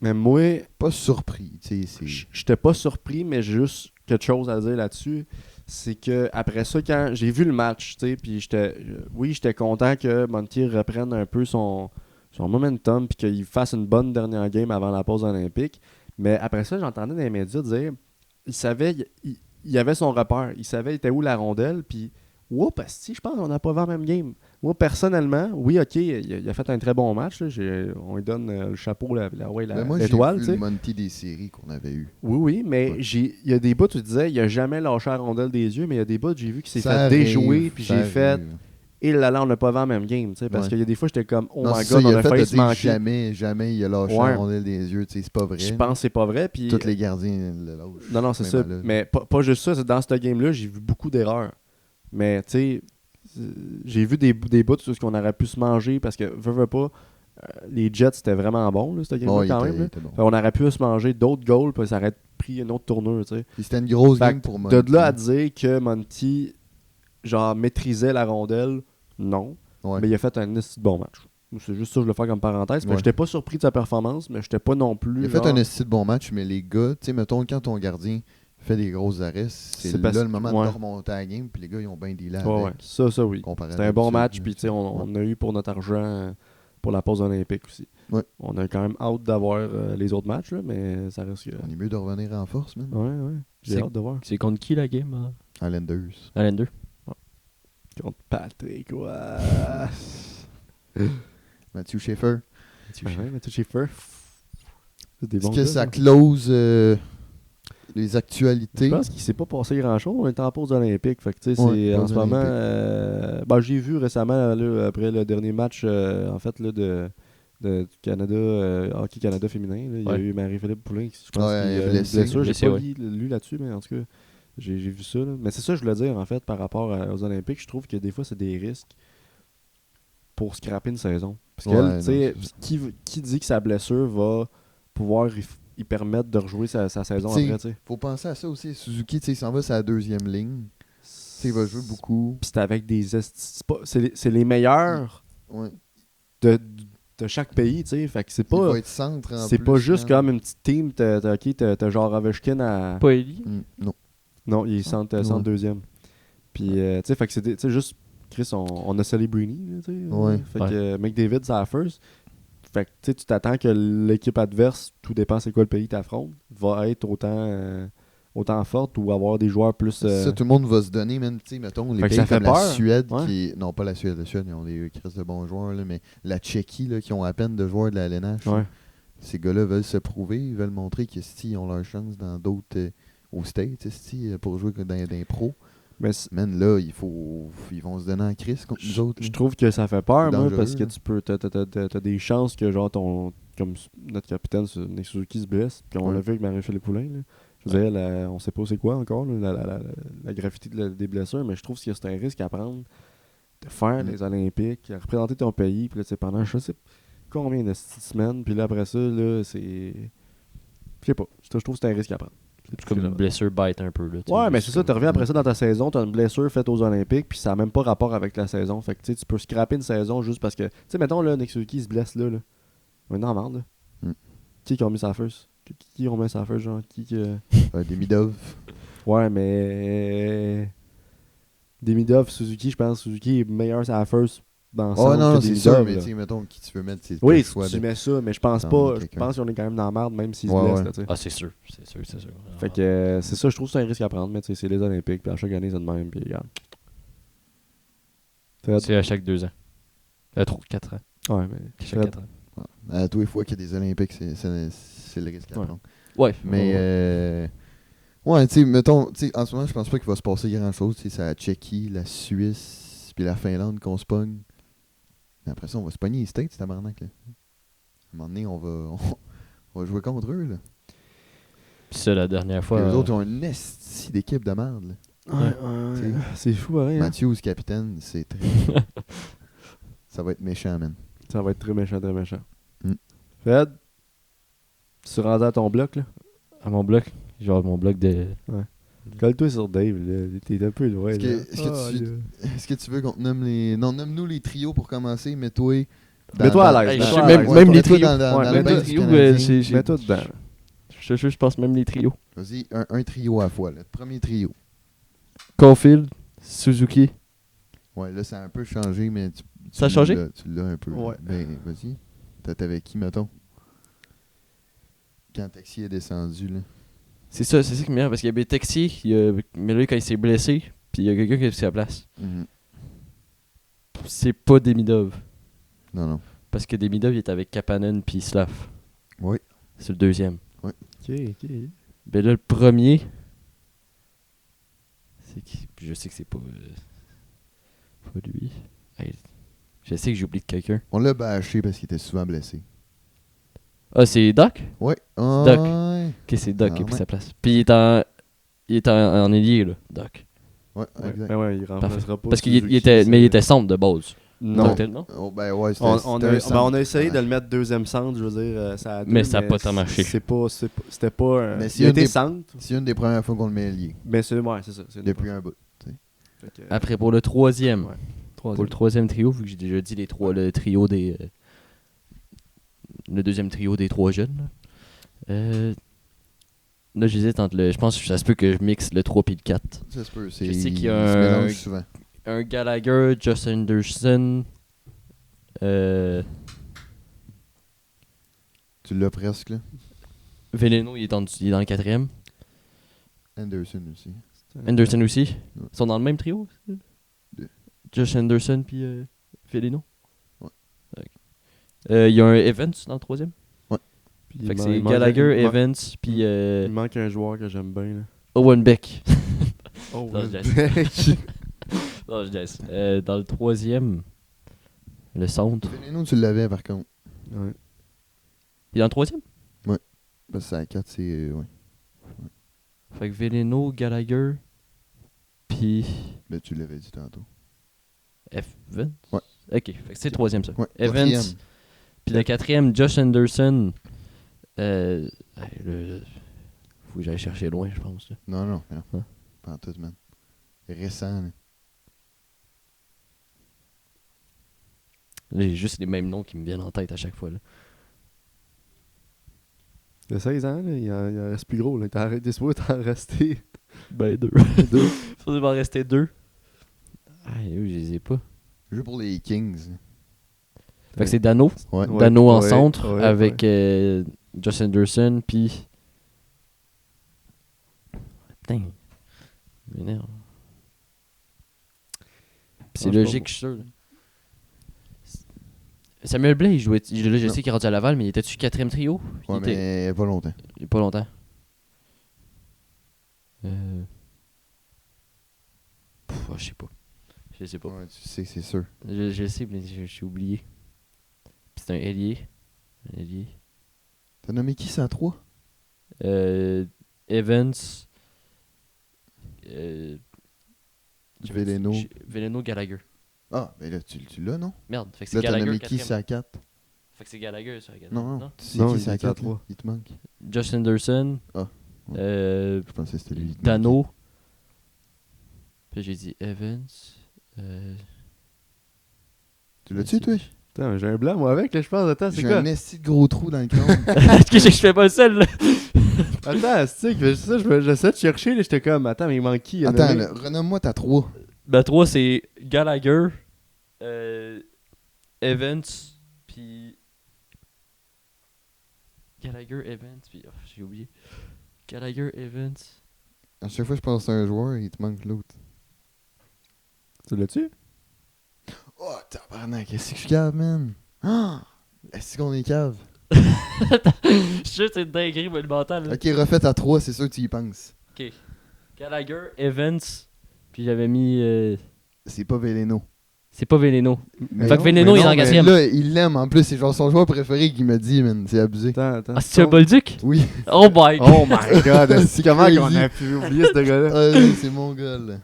Mais moi, Pas surpris, tu sais. j'étais pas surpris, mais j'ai juste quelque chose à dire là-dessus. C'est que après ça, quand j'ai vu le match, tu sais, puis j'étais content que Monty reprenne un peu son momentum puis qu'il fasse une bonne dernière game avant la pause olympique. Mais après ça, j'entendais dans les médias dire il savait, il avait son repère, il savait il était où la rondelle, puis oups, asti, je pense qu'on n'a pas vu la même game. Moi, personnellement, oui, ok, il a fait un très bon match. Là, on lui donne le chapeau, Moi, l'étoile. j'ai vu le Monty des séries qu'on avait eu. Oui, mais Ouais. il y a des bouts, tu disais, il a jamais lâché la rondelle des yeux, mais il y a des bouts, j'ai vu qu'il s'est Ça fait arrive, déjouer, puis ça j'ai arrive. fait, et là, on n'a pas vu la même game, tu sais, parce Ouais. qu'il y a des fois, j'étais comme, oh Non, my c'est god, ça, on il a a fait failli de se dire manquer. jamais il a lâché Ouais. la rondelle des yeux, tu sais, c'est pas vrai. Je là. pense que c'est pas vrai, puis... Tous les gardiens le lâchent. Non, c'est Même ça. à là. Mais pas juste ça, c'est dans ce game-là, j'ai vu beaucoup d'erreurs. Mais, tu sais, j'ai vu des bouts sur ce qu'on aurait pu se manger, parce que, veux pas, les Jets, c'était vraiment bon, là, ce game-là, Ouais, quand il même. Là. était bon. Fait, on aurait pu se manger d'autres goals, puis ça aurait pris une autre tournure, tu sais. Puis c'était une grosse Fait game que pour Monty. de là à dire que Monty, genre, maîtrisait la rondelle, non. Ouais. Mais il a fait un esti de bon match. C'est juste ça que je le fais comme parenthèse. Mais Ouais. j'étais pas surpris de sa performance, mais j'étais pas non plus. Il a fait un esti de bon match, mais les gars, tu sais, mettons, quand ton gardien fait des grosses arrêts, c'est parce là que- le moment ouais. de remonter à la game, puis les gars, ils ont bien dealé avec. Ouais. Ça oui. comparé à C'était un bon d'habitude, match, là. puis tu sais, on a eu pour notre argent pour la pause olympique aussi. Ouais. On a quand même hâte d'avoir les autres matchs, là, mais ça reste que. On est mieux de revenir en force, man. Ouais. J'ai C'est- hâte de voir. C'est contre qui la game Islanders. à l'N2? Contre Patrick, ouais. Mathieu Schaeffer. Ouais, Mathieu Schaeffer. C'est des Est-ce bons que gars, ça ça. close les Je actualités? pense qu'il s'est pas passé grand-chose. On est en pause olympique. Fait que, tu sais, Ouais, c'est en pause ce moment... olympique. j'ai vu récemment, là, après le dernier match, en fait, là, de du Canada, Hockey Canada féminin. Là, il y a Ouais. eu Marie-Philippe Poulin, je pense Ouais, qu'il elle est a une blessée. blessure. J'ai Blessée, pas ouais. lu là-dessus, mais en tout cas, j'ai vu ça. Là. Mais c'est ça que je voulais dire, en fait, par rapport aux Olympiques. Je trouve que des fois, c'est des risques pour scraper une saison. Parce que, Ouais, tu sais, non, qui dit que sa blessure va pouvoir y permettre de rejouer sa saison T'sais, après, tu sais? Faut penser à ça aussi. Suzuki, tu sais, il s'en va sur la deuxième ligne. Tu sais, il va jouer beaucoup. Puis c'est avec des c'est les meilleurs Ouais. de chaque pays, tu sais. Fait que c'est Il pas va être centre en c'est plus, pas juste man. comme une petite team, t'as genre Ovechkin à Pas Ellie? Non. non, il est centre Ouais. deuxième. Puis tu sais, fait que c'est tu sais juste Chris, on a Celebrini, là, tu sais. Ouais. Fait que McDavid c'est la first. Fait que tu sais, tu t'attends que l'équipe adverse, tout dépend c'est quoi le pays que t'affrontes, va être autant forte ou avoir des joueurs plus Ça, tout le monde va se donner, même, tu sais, mettons, les Fait que pays ça fait comme la peur. Suède, Ouais. qui est... Non, pas la Suède, ils ont des crises de bons joueurs, là, mais la Tchéquie, là, qui ont à peine de joueurs de la LNH, Ouais. ces gars-là veulent se prouver, ils veulent montrer qu'ils ont leur chance dans d'autres... aux States, pour jouer dans les pros. Mais Man, là, ils vont se donner en crise contre nous autres. je là. trouve que ça fait peur, C'est moi, dangereux, parce que là. tu peux t'as des chances que genre comme notre capitaine Nick Suzuki se blesse, puis on Ouais. l'a vu avec Marie-Philippe Poulin. Là. Je veux dire, on sait pas c'est quoi encore, là, la gravité des blessures, mais je trouve que c'est un risque à prendre de faire les Olympiques, à représenter ton pays, puis là, pendant je sais combien de semaines, puis là après ça, là, c'est... Je sais pas, je trouve que c'est un risque à prendre. C'est comme une blessure bite un peu. Là, tu sais, Ouais, mais juste c'est ça, tu comme- reviens après ça dans ta saison, tu as une blessure faite aux Olympiques, puis ça n'a même pas rapport avec la saison. Fait que tu sais, tu peux scraper une saison juste parce que. Tu sais, mettons, là, Nick Suzuki se blesse là. On est dans la merde, là. Mm. Qui ont mis sa first Qui ont mis sa first, genre Demidov. Ouais, mais. Demidov, Suzuki, je pense Suzuki est meilleur sur la first dans le Oh non, que c'est Demidov, sûr, mais là. tu sais, mettons, qui tu veux mettre, c'est Oui, le choix tu de... mets ça, mais je pense d'en pas. mettre Je quelqu'un. pense qu'on est quand même dans la merde, même s'il Ouais, se blesse, ouais. là, tu sais. Ah, c'est sûr. Fait que c'est ça, je trouve que c'est un risque à prendre, mais tu sais, c'est les Olympiques, puis à chaque année, c'est de même, puis regarde. C'est à chaque 2 ans. 4 ans. Ouais, mais. Chaque 4 ans. À tous les fois qu'il y a des Olympiques, c'est le risque à Ouais. prendre. Ouais. Mais, ouais, tu sais, mettons, tu sais, en ce moment, je pense pas qu'il va se passer grand-chose. Tu sais, c'est la Tchéquie, la Suisse, puis la Finlande qu'on se pogne. Mais après ça, on va se pogner les States, tabarnak, là. À un moment donné, on va jouer contre eux, là. Puis ça, la dernière Puis fois. les autres ont une esti d'équipe de merde, là. Ouais. C'est fou, pareil. Hein? Matthews, capitaine, c'est très... Ça va être méchant, man. Ça va être très méchant, très méchant. Mm. Fred, tu rendu à ton bloc, là? À mon bloc. Genre mon bloc de. Ouais. Colle-toi sur Dave, là. T'es un peu loin. Est-ce là. est-ce que tu veux qu'on te nomme les... Non, nomme-nous les trios pour commencer, mets-toi... Mets-toi à l'aise. Hey, mets-toi je sais à même- l'aise. même les mets-toi trios. dans Ouais, le mets-toi bain les du trios, Canadien. Mets-toi dedans. Je te jure, je pense même les trios. Vas-y, un trio à la fois, là. Premier trio. Caulfield, Suzuki. Ouais, là, ça a un peu changé, mais Ça a changé? Tu l'as un peu. Ouais. Ben, vas-y. T'avais qui, mettons? Quand Taxi est descendu, là. C'est ça qui m'énerve parce qu'il y avait Texier, mais là, quand il s'est blessé, puis il y a quelqu'un qui a pris sa place. Mhm. C'est pas Demidov. Non. Parce que Demidov, il est avec Kapanen puis Slav. Oui. C'est le deuxième. Ok. Ben là, le premier. C'est qui? Je sais que c'est pas lui. Hey, je sais que j'ai oublié de quelqu'un. On l'a bâché parce qu'il était souvent blessé. Ah, c'est Doc? Ouais. Doc. Ouais. Ok, c'est Doc qui a Ah, pris ouais. sa place. Puis il est en ailier, là, Doc. Ouais, Ouais, exact. ben ouais, il remplacera pas. Parce qu'il Suzuki, était, mais il c'est- était centre de base. Non. Donc, non? Oh, ben ouais, c'était On a essayé de le mettre deuxième centre, je veux dire, ça a Mais ça a pas tant marché. C'était pas. Mais Il c'est a une été des- centre. C'est une des premières fois qu'on le met allié. Mais c'est ça. C'est une Depuis des un bout. Fait que, Après, pour le troisième. Ouais. Pour le troisième trio, vu que j'ai déjà dit le trio des. Le deuxième trio des trois jeunes. Là, j'hésite entre le. Je pense que ça se peut que je mixe le 3 et le 4. Ça se peut. Je sais qu'il y il a se un- mélange souvent. Un Gallagher, Josh Anderson. Tu l'as presque, là. Veleno, il est dans le quatrième. Anderson aussi. Anderson aussi. Ouais. Ils sont dans le même trio? Deux. Josh Anderson puis Veleno? Ouais. Ok. Il y a un Evans dans le troisième. Puis Fait que il c'est manque- Gallagher, il manque- Evans puis Il manque un joueur que j'aime bien. Là. Owen Beck. Oh, Non, je ouais. Non, je laisse. Dans le troisième, le centre. Veneno, tu l'avais, par contre. Ouais. Il est dans le troisième? Parce que c'est à 4, c'est... ouais. Fait que Veleno, Gallagher, puis Ben, tu l'avais dit tantôt. Evans? Ouais. Ok, fait que c'est le troisième, ça. Ouais, Evans. quatrième. Puis le quatrième, Josh Anderson. Faut que j'aille chercher loin, je pense. Là. Non. Hein? Pas en tout, man. Récent, là. Là, j'ai juste les mêmes noms qui me viennent en tête à chaque fois. Là. Il a 16 ans, là, il en reste plus gros. Là. T'es supposé t'en rester Ben, deux. deux. Faut m'en rester deux. Ah, eux, je les ai pas. Jeu pour les Kings. Fait que c'est Dano. Ouais. Ouais. Dano en ouais, centre ouais, avec Josh Anderson, puis. Putain. Il m'énerve. Puis c'est Non, je sais logique, pas. je suis sûr. là. Samuel Blais, il jouait. Là, je Non. sais qu'il est rendu à Laval, mais il était-tu quatrième trio? Ouais, il était. mais pas longtemps. Il est pas longtemps. Je sais pas. Je sais pas. Ouais, tu sais, c'est sûr. Je sais, mais j'ai oublié. Puis c'est un ailier. Un ailier. T'as nommé qui, ça, à 3? Evans. Veleno. Veleno, Gallagher. Ah, ben là, tu l'as, non? Merde, fait que c'est Là, t'as Gallagher. nommé qui, quatrième. ça, à 4? Fait que c'est Gallagher, ça, regarde. Non. C'est Non, qui, il ça, à était à 4, là? 3. Il te manque. Josh Anderson. Ah, Je pensais que c'était lui. Dano. Puis j'ai dit Evans. Tu l'as-tu, toi? Putain, j'ai un blanc, moi, avec, là, je pense. Attends, c'est J'ai quoi? un esti de gros trou dans le crâne. Est-ce que je fais pas le seul, là? Attends, c'est ça, j'essaie de chercher, là, j'étais comme, attends, mais il manque qui? Il y en a Attends, nommé- là, renomme-moi ta 3. Ben 3, c'est Gallagher, Evans, puis... Gallagher, Evans, puis... Oh, j'ai oublié. Gallagher, Evans... À chaque fois que je pense à un joueur, il te manque l'autre. Tu l'as-tu? Oh, tabarnak, qu'est-ce que je suis cave, man? Ah! Est-ce qu'on est cave? Je suis sûr que c'est une dinguerie monumentale. Là. Ok, refais ta 3, c'est sûr que tu y penses. Ok. Gallagher, Evans, puis j'avais mis... C'est pas Veleno. C'est pas Veleno. Mais Fait que non, Veleno, mais il est non, en mais quatrième. Là, il l'aime en plus, c'est genre son joueur préféré qui m'a dit, man. C'est abusé. Attends. Ah, c'est un Bolduc? Oui. Oh my god! Oh my god, C'est comment crazy. on a pu oublier ce gars-là? Ah, c'est mon gars, là.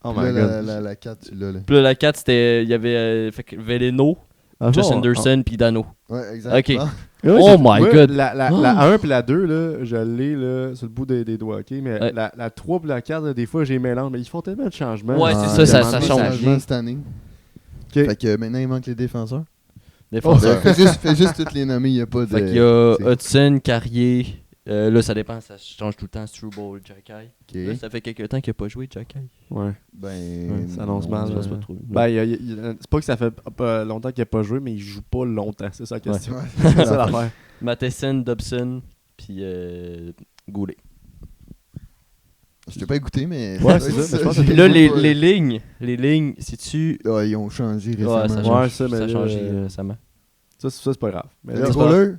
Oh Puis my là, god. la 4, tu l'as, là. Puis là, la 4, c'était... Il y avait fait que Veleno, Ah, Josh bon, Anderson, puis Dano. Ouais, exact. Ok. Ah, Oh my God. La 1 puis la 2, là, je l'ai là, sur le bout des doigts, ok? Mais Ouais. la 3 puis la 4, là, des fois, j'ai mélange. Mais ils font tellement de changements. Ouais, là. c'est ça, il y a ça un change. changement cette année. Ok. Fait que maintenant, il manque les défenseurs. Défenseur. Fais juste toutes les nommer, il n'y a pas de... Fait qu'il y a c'est- Hudson, Carrier. Là, ça dépend, ça change tout le temps. Struble, Jacky. Ok. Là, ça fait quelques temps qu'il n'a pas joué, Jacky. Ouais. Ben... ça annonce non, mal, Je là. pense pas trop. Ben, c'est pas que ça fait longtemps qu'il a pas joué, mais il joue pas longtemps. C'est ça la question. Ouais. C'est ça l'affaire. Matheson, Dobson, puis Goulet. Je t'ai pas écouté, mais... Ouais, c'est ça, mais je pense que Puis là, les lignes, si-tu. Ah, ils ont changé récemment. Ouais, ça Ouais, change. ça, mais Ça a là, changé récemment. Ça, c'est pas grave. Mais là, Les c'est pas goalers?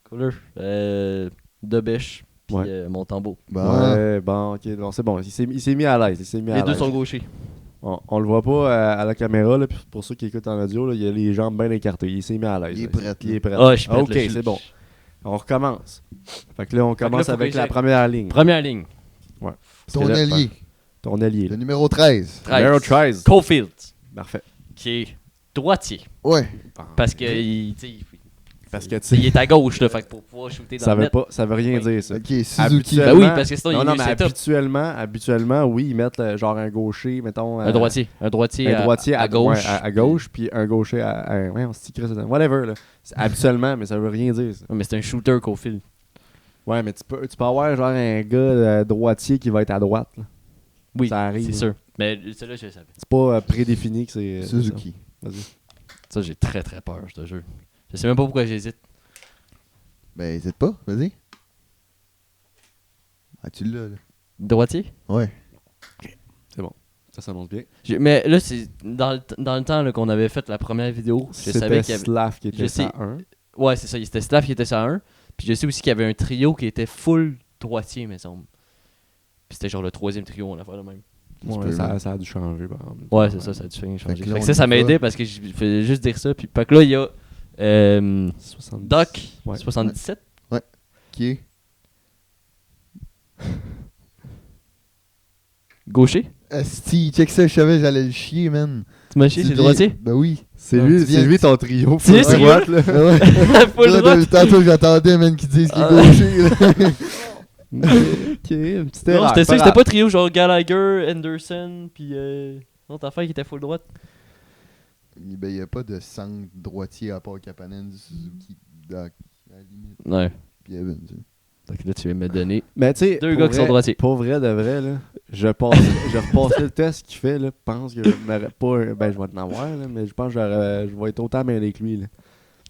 Cooler. Debèche, puis Ouais. Montembeau. Bah, ouais, bon, ok, bon, c'est bon. Il s'est mis à l'aise. Il s'est mis à Les deux l'aise. sont gauchers. On le voit pas à la caméra, là, puis pour ceux qui écoutent en audio, là, il a les jambes bien écartées. Il s'est mis à l'aise. Il est là. prêt, Il est prêt. Ah, je suis prêt, Ok, là, je- c'est bon. On recommence. Fait que là, on que là, commence faut avec que la j'aille- première ligne. Première ligne. Parce ton que là, allié. Ton allié. Le là. numéro 13. 13. Numéro 13. Caulfield, Parfait. qui est droitier. Ouais. Parce que tu sais, Parce que, tu il sais, est à gauche, là, fait que pour pouvoir shooter dans ça le veut net. pas, ça veut rien Oui. dire, ça. Ok, Suzuki. Habituellement- Ben oui, parce que sinon, non, il non, est mais setup. habituellement, oui, ils mettent genre un gaucher, mettons. Un droitier. Un droitier, Un droitier à gauche. ouais, à gauche, puis un gaucher ouais, on se dit whatever, là. C'est habituellement, mais ça veut rien dire, ça. Ouais, mais c'est un shooter Caulfield. Ouais, mais tu peux avoir genre un gars droitier qui va être à droite, là. Oui, Ça arrive, c'est là. sûr. Mais celui-là, je le savais. C'est pas prédéfini que c'est. Suzuki. ça. Vas-y. Ça, j'ai très très peur, je te jure. Je sais même pas pourquoi j'hésite. Ben, hésite pas, vas-y. Ah, tu l'as, là. Droitier? Ouais. Ça s'annonce bien. Mais là, c'est dans le temps là, qu'on avait fait la première vidéo, je savais C'était qu'il y avait... Slav qui était je sais. à 1. Ouais, c'est ça. C'était Slav qui était sur 1. Puis je sais aussi qu'il y avait un trio qui était full droitier, me semble. Puis c'était genre le troisième trio, on a fait le même. Ouais, ça a dû changer, par exemple. Ouais, c'est ça, ça a dû changer. Fait que là, Fait que on ça y m'aidait va. parce que je faisais juste dire ça. Puis fait que là, il y a 70. Doc, Ouais. 77. Qui est? Gaucher. Asti, check ça, je savais, j'allais le chier, man. Tu m'as chié, c'est viens- droitier? Ben oui. C'est Non, lui, tu viens- c'est lui ton trio. Tu sais, full c'est droite, là. Ah ouais. Full Là, droite. tantôt, j'attendais, man, qu'ils disent qu'il est Ah. gaucher, là. Ok, une petite Non, erreur. j'étais sûr pas que c'était grave. pas trio, genre Gallagher, Anderson, puis l'autre affaire qui était full droite. Ben, il n'y a pas de centre droitier à part Kapanen, Suzuki, Doc, à la limite. Ouais. Puis Evans. hein. Donc là, tu viens me donner. Mais tu sais, Deux pour gars qui sont vrai- droitiers. Pour vrai, de vrai, là, je repassais le test qu'il fait, là, pense que je n'aurais pas... Ben, je vais en avoir, là, mais je pense que je vais être autant mêlé que lui, là.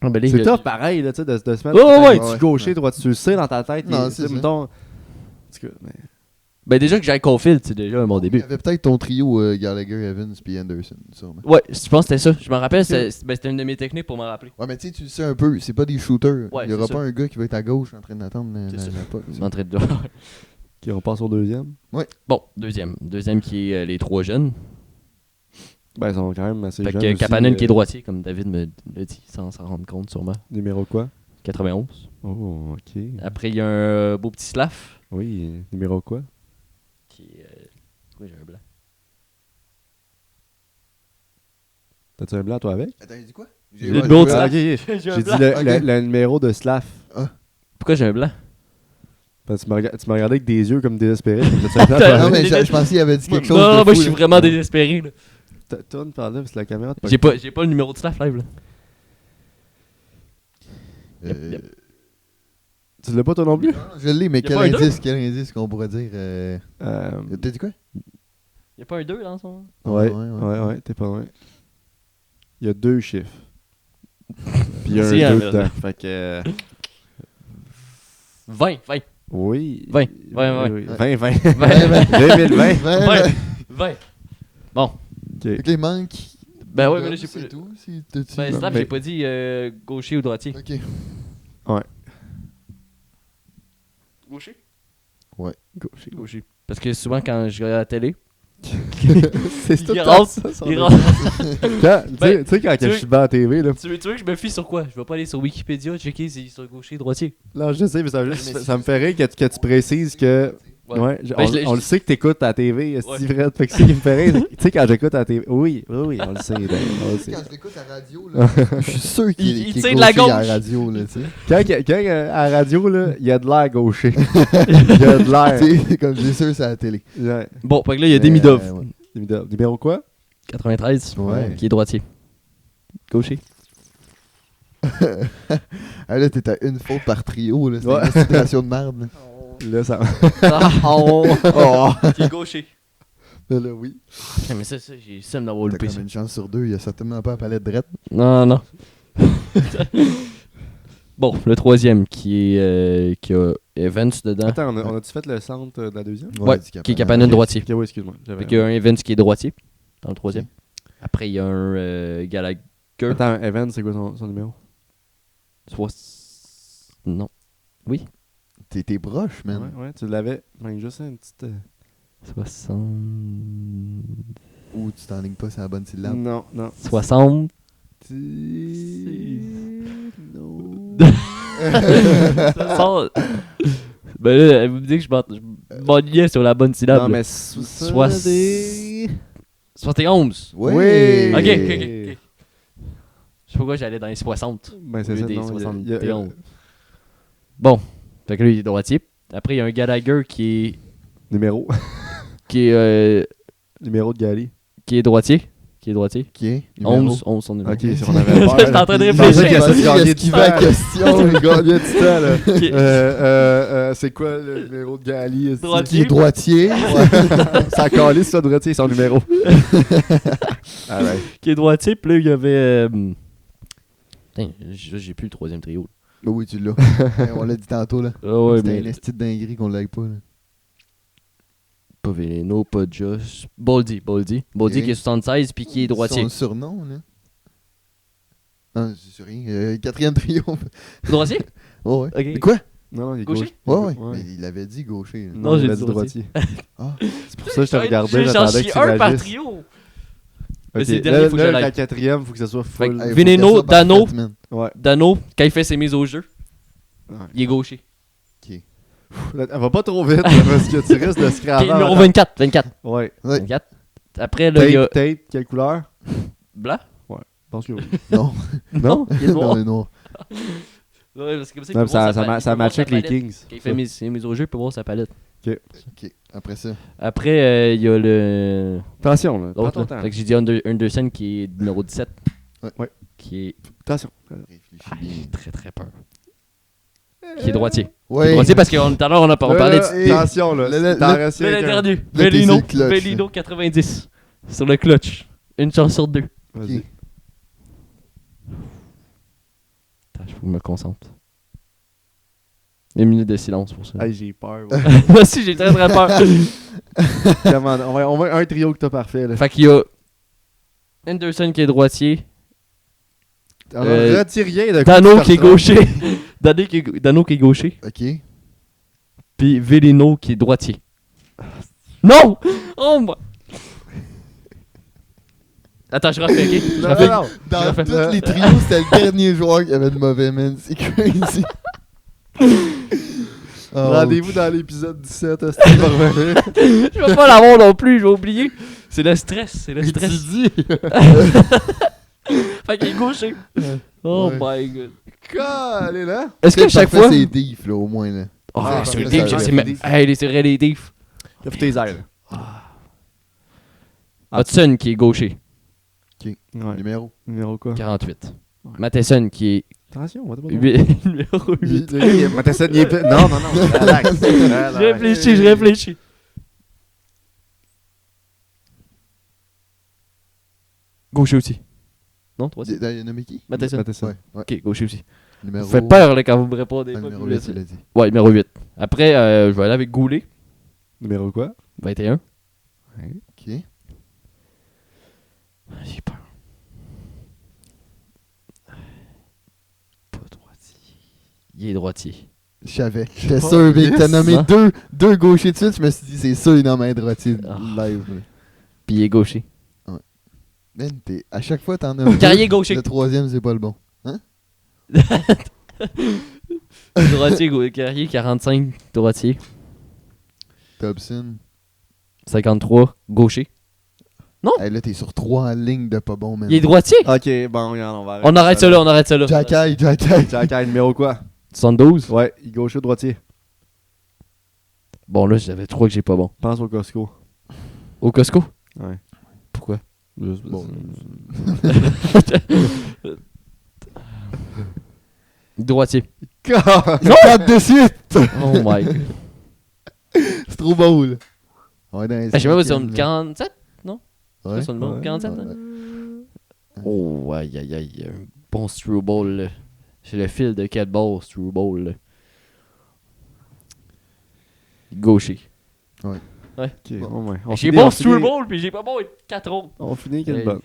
Ah, ben, là, C'est il- tough, pareil, là, tu sais, de se mettre... Ouais, ouais, tu ouais. gaucher, droite, tu le sais dans ta tête. Non, il- c'est tu sais, ça. mettons... En tout cas, mais- Ben déjà que j'ai Caulfield, c'est déjà un bon Il début. y avait peut-être ton trio Gallagher, Evans puis Anderson, sûrement. Ouais, je pense que c'était ça. Je me rappelle, c'était une de mes techniques pour me rappeler. Ouais, mais tu sais, tu le sais un peu, c'est pas des shooters. Ouais, Il y aura c'est pas ça. un gars qui va être à gauche en train d'attendre C'est ça. la puck. En train de... Ok, on passe au deuxième. Bon, deuxième. Deuxième qui est les trois jeunes. Ben, ils sont quand même assez Fait jeunes que aussi, Kapanen qui est droitier, comme David me l'a dit, sans s'en rendre compte sûrement. Numéro quoi? 91. Oh, ok. Après, il y a un beau petit Slav. Oui, numéro quoi? Qui est... Pourquoi j'ai un blanc? T'as-tu un blanc, toi, avec? Attends, il dit quoi? J'ai le bureau de Ah, Slav. ok, ok. J'ai J'ai un dit blanc. le numéro de Slav. Pourquoi j'ai un blanc? Parce que tu m'as regardé avec des yeux comme désespéré. T'as-tu un blanc, toi, Non, avec? mais je pensais qu'il avait dit quelque chose Non, de moi fou, je suis là. vraiment désespéré. Là. Tourne par là, parce que la caméra... J'ai pas le numéro de Slav live. Là. Euh, Tu l'as pas, toi non plus? non, je l'ai, mais Y a pas un quel indice qu'on pourrait dire T'as dit quoi? Y a pas un 2 dans son. Ouais, Ouais, ouais, t'es pas loin. Il y a 2 chiffres. Puis il y a C'est un un 2 là. dedans. Fait que... 20. Oui. 20, Oui, 20. oui. 20, 20. 20. 2020. 20. Bon. Ok. Ok, il manque. Ben ouais, mais là j'ai pas. C'est tout. T'as-tu- Ben Non, Slav, mais- j'ai pas dit gaucher ou droitier. Ok. Gaucher? Gaucher. Gaucher. Parce que souvent quand je regarde la télé, C'est tout il le rentre. temps ça, Il son- rentre. Tu sais, quand tu je veux- suis devant la TV, là, Tu veux que je me fie sur quoi? Je vais pas aller sur Wikipédia checker si c'est sur gaucher droitier. là, je sais, mais Mais ça me fait rire que tu précises que Ouais, Ben, on le sait que t'écoutes à la TV, c'est Ouais. vrai. Fait que c'est ce qui me fait rire. Tu sais, quand j'écoute à la TV. Oui, on le sait. On le sait. Quand je l'écoute à la radio, là, je suis sûr qu'il Il qu'il est tire de la gaucher à gauche. la radio, là, tu sais. Quand à la radio, là, il y a de l'air gaucher. Il y a de l'air. Tu sais, comme j'ai sûr, c'est à la télé. Ouais. Bon, fait que là, il y a Demidov. Ouais. Numéro quoi? 93. Ouais. Qui est droitier. Gaucher. Ah, là, t'es à une faute par trio, là. C'est Ouais. une situation de merde, là. Là, ça. Oh. Oh. Qui est gaucher. Là, oui. Ah, mais ça, j'ai le seum d'avoir T'as loupé comme ça. une chance sur deux. Il y a certainement pas la palette drette. Non. Bon, le troisième qui a Evans dedans. Attends, on a-tu fait le centre de la deuxième? Ouais, du qui est Kapanen droitier. Ok, oui, excuse-moi. Fait qu'il y a un Evans qui est droitier dans le troisième. Après, il y a un Gallagher. Attends, Evan, c'est quoi son numéro? Non. Oui. T'es proche, man. Ouais, tu l'avais. Ouais, juste une petite. 60. Ou tu t'enlignes pas sur la bonne syllabe. Non. 60. Non. Ben là, elle vous dit que je m'ennuyais sur la bonne syllabe. Non, là. mais 71. Ouais. Ok. Je sais pas pourquoi j'allais dans les 60. Ben, c'est Au lieu ça. des Non, 71. Bon. Fait que là, il est droitier. Après, il y a un Gallagher qui Numéro. est Numéro de Gali. qui est droitier. Qui est droitier. Qui est? 11 son numéro. Ok, si on avait peur. J'étais en train de Je pensais réfléchir. qu'il allait se gagner Est-ce du qu'il va temps. la question? Il gagnait du temps, là. Ok. C'est quoi le numéro de Gali? est-ce que- Droitier. Qui est droitier? Ça a calé ça, droitier, son numéro. Alright. Qui est droitier. Puis là, il y avait. Putain, j'ai plus le troisième trio. Bah oui, tu l'as. On l'a dit tantôt, là. Ah ouais, C'était mais. un esti de dinguerie qu'on l'aille pas, là. Pas Veleno, pas Josh. Boldy qui est 76 puis qui est droitier. Son surnom, là. Non, c'est sur rien. Quatrième trio. Droitier? Oh, ouais. Ok. Mais quoi? Non, il est Gaucher? gauche. Ouais. Mais il avait dit gaucher. là. Non, j'ai il a dit dit droitier. Ah. C'est pour ça que je te regardais, J'ai j'attendais cherché que tu un par réagisses. trio. Ok, c'est le dernier, faut que je la l'aille. quatrième, faut que ça soit Fait full. que- Hey, faut Veneno, qu'elle soit Dano. parfaite, man. Ouais. Dano, quand il fait ses mises au jeu, Ouais. il est gaucher. Ok. Elle va pas trop vite, là, parce que tu risques de Ok, scraper. numéro 24. Ouais. Ouais. 24. Après, là, il y a Tape, quelle couleur? blanc. Je pense que oui. Non. Non, il est noir. Non, non. Ouais, parce que comme ça, il Non, peut mais voir ça, sa palette, il ça peut voir matchait sa avec les palette. Kings. Quand il fait ses mises au jeu, il peut voir sa palette. Ok. Après ça. Après, il y a le. Attention, là. Prends L'autre, ton là. temps. Fait que j'ai dit Anderson qui est numéro 17. Ouais. Qui est. Attention. Réfléchis J'ai bien. très très peur. Qui est droitier. Qui est Ouais. droitier parce que tout à l'heure, on parlait de. Attention, là. Le- T'en le- restes Là, quelqu'un. l'interdit. Là, t'es Velino. sur le clutch, Velino 90. Sur le clutch. Une chance sur deux. Vas-y. Ok. Attends, il faut que je me concentre. Une minute de silence pour ça. Hey, j'ai peur. ouais. Moi aussi, j'ai très très peur. Comment- on va un trio que t'as parfait, là. Fait qu'il y a Anderson qui est droitier. On retire rien de Dano quoi qui est tu gaucher. Dano qui est gaucher. Ok. Puis Velino qui est droitier. Non! Oh my... Attends, je refais, ok? Je Non, refais. non, non. Dans refais. tous les trios, c'était le dernier joueur qui avait de mauvais man. C'est crazy. Oh. Rendez-vous dans l'épisode 17, Steve va revenir. Je vais pas l'avoir non plus, je vais oublier. C'est le stress, c'est le Et stress. tu dis, Fait qu'il est gaucher. Oh Ouais. my god. elle est là. Est-ce que chaque fois. C'est diff, là, au moins, là. Ah, Ouais, sur les ça, diffs, ça, je sais ça, même. ça. Hey, c'est vrai, les diffs. Lève tes ailes. Hudson qui est gaucher, Ouais. Numéro. Numéro quoi? 48. Ouais. Matheson qui est Attention, on va te numéro 8. Matheson, il est plus. Non, non, non. Relax. Je réfléchis. Gaucher aussi. Non, troisième. Il y a nommé qui? Matheson. Matheson. Ouais. Ouais. Ok, gaucher aussi. Numéro. Vous faites peur là, quand vous me répondez. Ah, pas, numéro vous 8, laissez. il a dit. Ouais, numéro 8. Après, je vais aller avec Goulet. Numéro quoi? 21. Ok. J'ai peur. Pas droitier. Il est droitier. Je savais. J'étais sûr, mais t'as nommé Hein? deux gauchers de suite. Je me suis dit, c'est sûr, il en met un droitier Ah. live. là. Puis il est gaucher. Man, à chaque fois, t'en as un. Carrier gaucher. Le troisième, c'est pas le bon. Droitier, Carrier, 45, droitier. Thompson. 53, gaucher. Hey, là, t'es sur 3 lignes de pas bon, man. Il est droitier. Ok, bon, regarde, on va On arrête ça là, on arrête ça là. Jacky. Jack, numéro quoi? 72. Ouais, il gaucher ou droitier? Bon là, j'avais 3 que j'ai pas bon. Pense au Costco. Au Costco? Ouais. Pourquoi? Juste Bon. Droitier. 4 de suite! Oh my god. C'est trop beau, là. Ouais, dans les Je sais même pas si on cinquièmes, me là. 47? Ouais. C'est ça, le nom? Ouais. 47? Ouais. Oh, aïe aïe aïe. Un bon Struble là. J'ai le fil de 4 balles, Struble là. Gaucher. Ok, Bon. bon, ouais. J'ai finit- bon finit- Struble, puis j'ai pas bon 4 autres. On finit avec une Hey. bonne.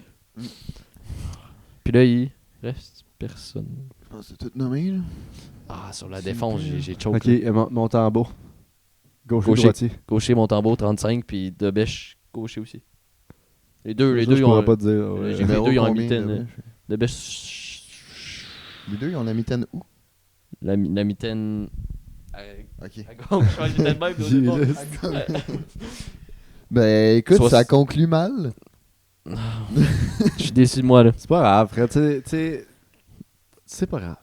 Puis là, il reste personne. Je pense que c'est tout nommé, là. Ah, sur la C'est défense, bien. j'ai choke. Ok, là. Montembeau. Gaucher ou Gaucher. droitier? Gaucher, Montembeau, 35, puis Debèche, gaucher aussi. Les deux, Ça, ils je ont. pourrais pas te dire. ouais. J'ai fait Numéro deux, ils ont combien, mitaine. là? Debèche. Les deux, ils ont la mitaine où? La mitaine. Ok. À gauche, la mitaine même. J'ai au départ. juste- Ben, écoute, Soit- ça conclut mal. Je suis déçu de moi, là. C'est pas grave, frère. Tu sais, c'est pas grave.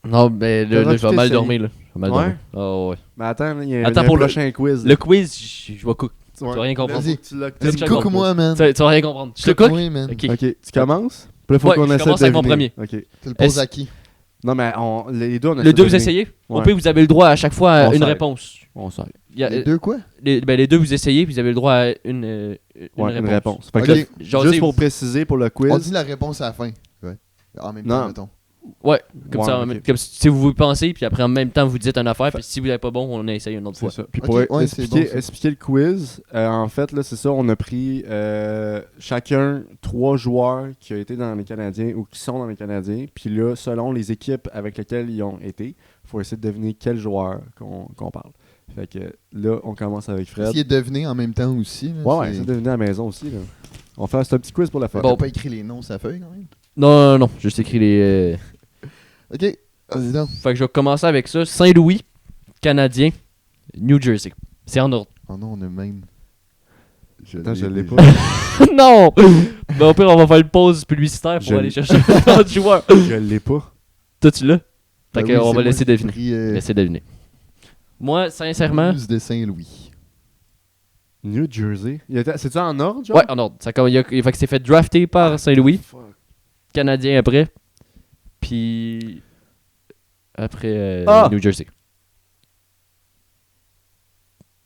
Non, ben là, T'auras je vais tout mal essayé. dormir, là. Je vais mal Ouais? dormir. Oh, ouais. Mais attends, là, il y a Attends, un pour le- prochain quiz. Le quiz, je vais cook. tu vas rien comprendre. Vas-y. Tu l'as- Vas-y, Tu check cook mon moi, man. Tu vas rien comprendre. Je te cook? moi, man. Ok. Ok, tu commences? Puis là, faut Ouais, qu'on je essaie commence de avec mon deviner. Ok. Tu le poses Est-ce- à qui? Non, mais les deux, on essaie Les deux, de vous deviner. essayez? Au Ouais. pire, vous avez le droit à chaque fois à On une s'arrête. réponse. On sait. Il y a- Les deux quoi? les deux, vous essayez, puis vous avez le droit à une Ouais, une réponse. Fait Ok. que là, Genre, juste dis- pour préciser pour le quiz. On dit la réponse à la fin. Ouais. En même Non. temps, mettons. Ouais, comme Ouais, ça, ok. comme si vous pensez, puis après en même temps vous dites une affaire, puis si vous n'avez pas bon, on essaye une autre C'est fois. ça. Puis Ok, pour ouais, c'est expliquer, bon, ça. expliquer le quiz, en fait, là, c'est ça, on a pris chacun 3 joueurs qui ont été dans les Canadiens ou qui sont dans les Canadiens. Puis là, selon les équipes avec lesquelles ils ont été, il faut essayer de deviner quel joueur qu'on parle. Fait que là, on commence avec Fred. Essayer de deviner en même temps aussi. Là, Ouais, c'est deviner à la maison aussi. Là. On fait c'est un petit quiz pour la fin. Bon, pas écrit les noms sur la feuille quand même. Non, juste écrit les. Ok, vas-y donc. Fait que je vais commencer avec ça. Saint-Louis, Canadien, New Jersey. C'est en ordre. Oh non, on a même. Attends, je l'ai pas. Non! Ben, au pire, on va faire une pause publicitaire pour Je- aller chercher un autre joueur. Je l'ai pas. Toi, tu l'as? Fait Ben que oui, on c'est va moi laisser qui ai deviner. pris, Laissez deviner. Moi, sincèrement. Blues de Saint-Louis. New Jersey. C'est-tu en ordre, genre? Ouais, en ordre. Fait que c'est fait drafter par Saint-Louis. Fuck. Canadien après. Puis. Après Ah! New Jersey.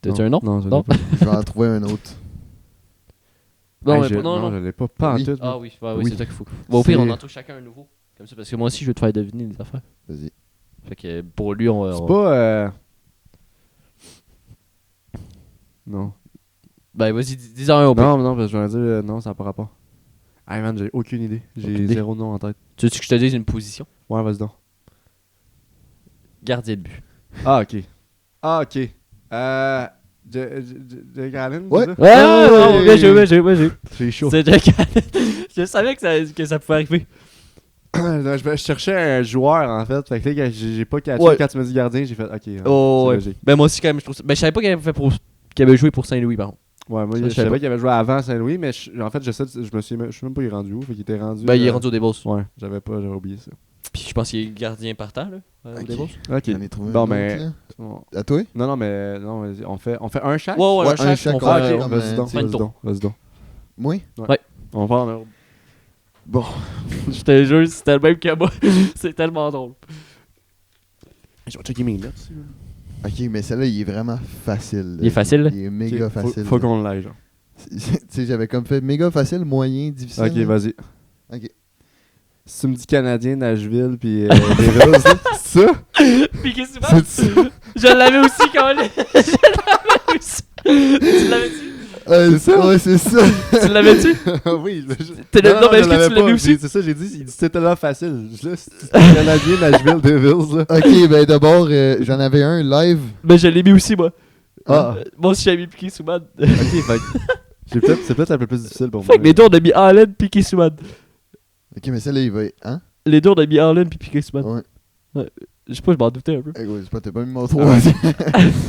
T'as-tu un nom? Non, je l'ai Non. pas. Je vais en trouver un autre. Non, Hey, mais je- non. je l'ai pas. Pas en Oui. tout. Ah oui, ouais, Oui. c'est ça qu'il faut. Bon, au pire, C'est- on en trouve chacun un nouveau. Comme ça, parce que moi aussi, je veux te faire deviner des affaires. Vas-y. Fait que pour lui, on va. C'est pas. Non. Ben, vas-y, dis-en un au pire. Non, parce que je vais dire non, ça n'a pas rapport. Hey man, j'ai aucune idée. J'ai Aucune idée. 0 nom en tête. Tu veux que je te dise une position? Ouais, vas-y donc. Gardien de but. Ah, ok. Jack Allen, Ouais. c'est ça? Ouais, ouais, bien joué. J'ai chaud. C'est Jack Allen. Je savais que ça pouvait arriver. Non, je cherchais un joueur en fait. Fait que là, j'ai pas catché. Ouais. Quand tu m'as dit gardien, j'ai fait ok. Oh, c'est ouais. logique. Ben, moi aussi, quand même, je trouve ça. Ben, je savais pas qu'il avait joué pour Saint-Louis, par contre. Ouais, moi, Ça, je je savais savais qu'il avait joué avant Saint-Louis, mais en fait, je sais même pas il est rendu où. Fait qu'il était rendu. Ben, il est rendu au Devils. Ouais, j'avais oublié ça. Puis je pense qu'il est gardien partant, là, au Ok. Devils. Ok. J'en ai trouvé Bon, un autre, mais. là. Bon. À toi? Non, mais vas-y, on fait un chaque? Ouais, Ouais, un un chaque, chaque, on ouais, fait, ok. Ok, comme, vas-y donc, fin de tour. vas-y donc. Moi? On va en ordre. Bon. Je te jure, c'était le même que moi. C'est tellement drôle. Je vais checker mes notes. Ok, mais celle-là, il est vraiment facile. là. Il est facile, là? Il est méga facile. Faut là. qu'on l'aille, genre. Tu sais, j'avais comme fait méga facile, moyen, difficile. Ok, là. vas-y. Ok. Si tu me dis Canadien, Nashville, puis Devils, c'est ça? Piqué souvent? C'est ça? Je l'avais aussi quand même. Je l'avais aussi. Tu l'avais-tu? C'est ça? Ouais, c'est ça. Tu l'avais-tu? Oui, Non, mais est-ce que tu je l'avais l'avais pas. aussi? C'est ça, j'ai dit, il dit c'était là facile. Là, c'était Canadien, Nashville, Devils, là. Ok, ben d'abord, j'en avais un live. Ben, je l'ai mis aussi, moi. Ah, Moi aussi, j'avais mis Piqué Souban. ok, fait que c'est peut-être un peu plus difficile pour moi. Fait que les deux, on a mis Allen, Piqué Souban. Ok, mais celle-là, il va être. Hein? Les deux, on a mis Allen puis Piqué Souban. Ouais. Je sais pas, je m'en doutais un peu. Eh, ouais, c'est pas, t'as pas mis mon troisième.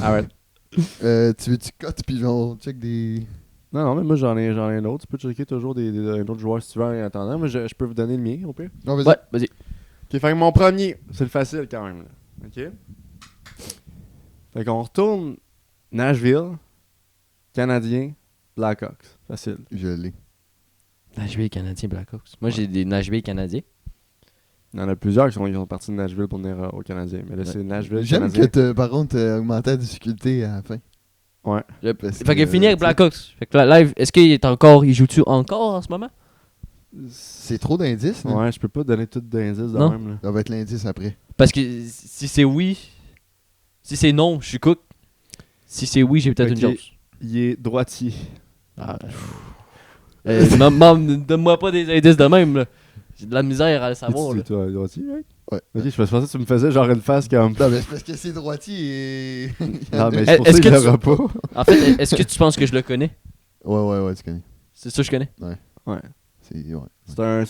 Arrête. Tu veux-tu cotes puis on check des. Non, mais moi j'en ai un autre. Tu peux checker toujours un autre joueur si tu veux en attendant. Mais je peux vous donner le mien au pire. Non, vas-y. Ouais, vas-y. Ok, fait que mon premier, c'est le facile quand même. Là. Ok? Fait qu'on retourne Nashville, Canadien, Blackhawks. Facile. Je l'ai. Nashville Canadien Blackhawks. Moi, j'ai des Nashville Canadiens. Il y en a plusieurs qui sont partis de Nashville pour venir au Canadien. Mais là, c'est Nashville, J'aime Canadien. que, par contre, t'as augmenté la difficulté à la fin. Ouais. Parce Fait que que, finir avec tu sais, Blackhawks. Fait que là, live, est-ce il joue-tu encore en ce moment? C'est trop d'indices, là. Ouais, je peux pas donner tout d'indices de Non. même. Là. Ça va être l'indice après. Parce que si c'est oui, si c'est non, je suis cook. Si c'est oui, j'ai peut-être Ok. une chance. Il est droitier. Ah, donne-moi pas des indices de même, là. J'ai de la misère à le savoir, là. C'est toi, droitier, mec? Ouais. Ok, je pensais que tu me faisais genre une face comme. Non, mais c'est parce que c'est droitier et. Non, mais Eh, c'est pour est-ce ça que qu'il tu- l'aura pas. En fait, est-ce que tu penses que je le connais? Ouais, tu connais. C'est ça que je connais? Ouais. Ouais. C'est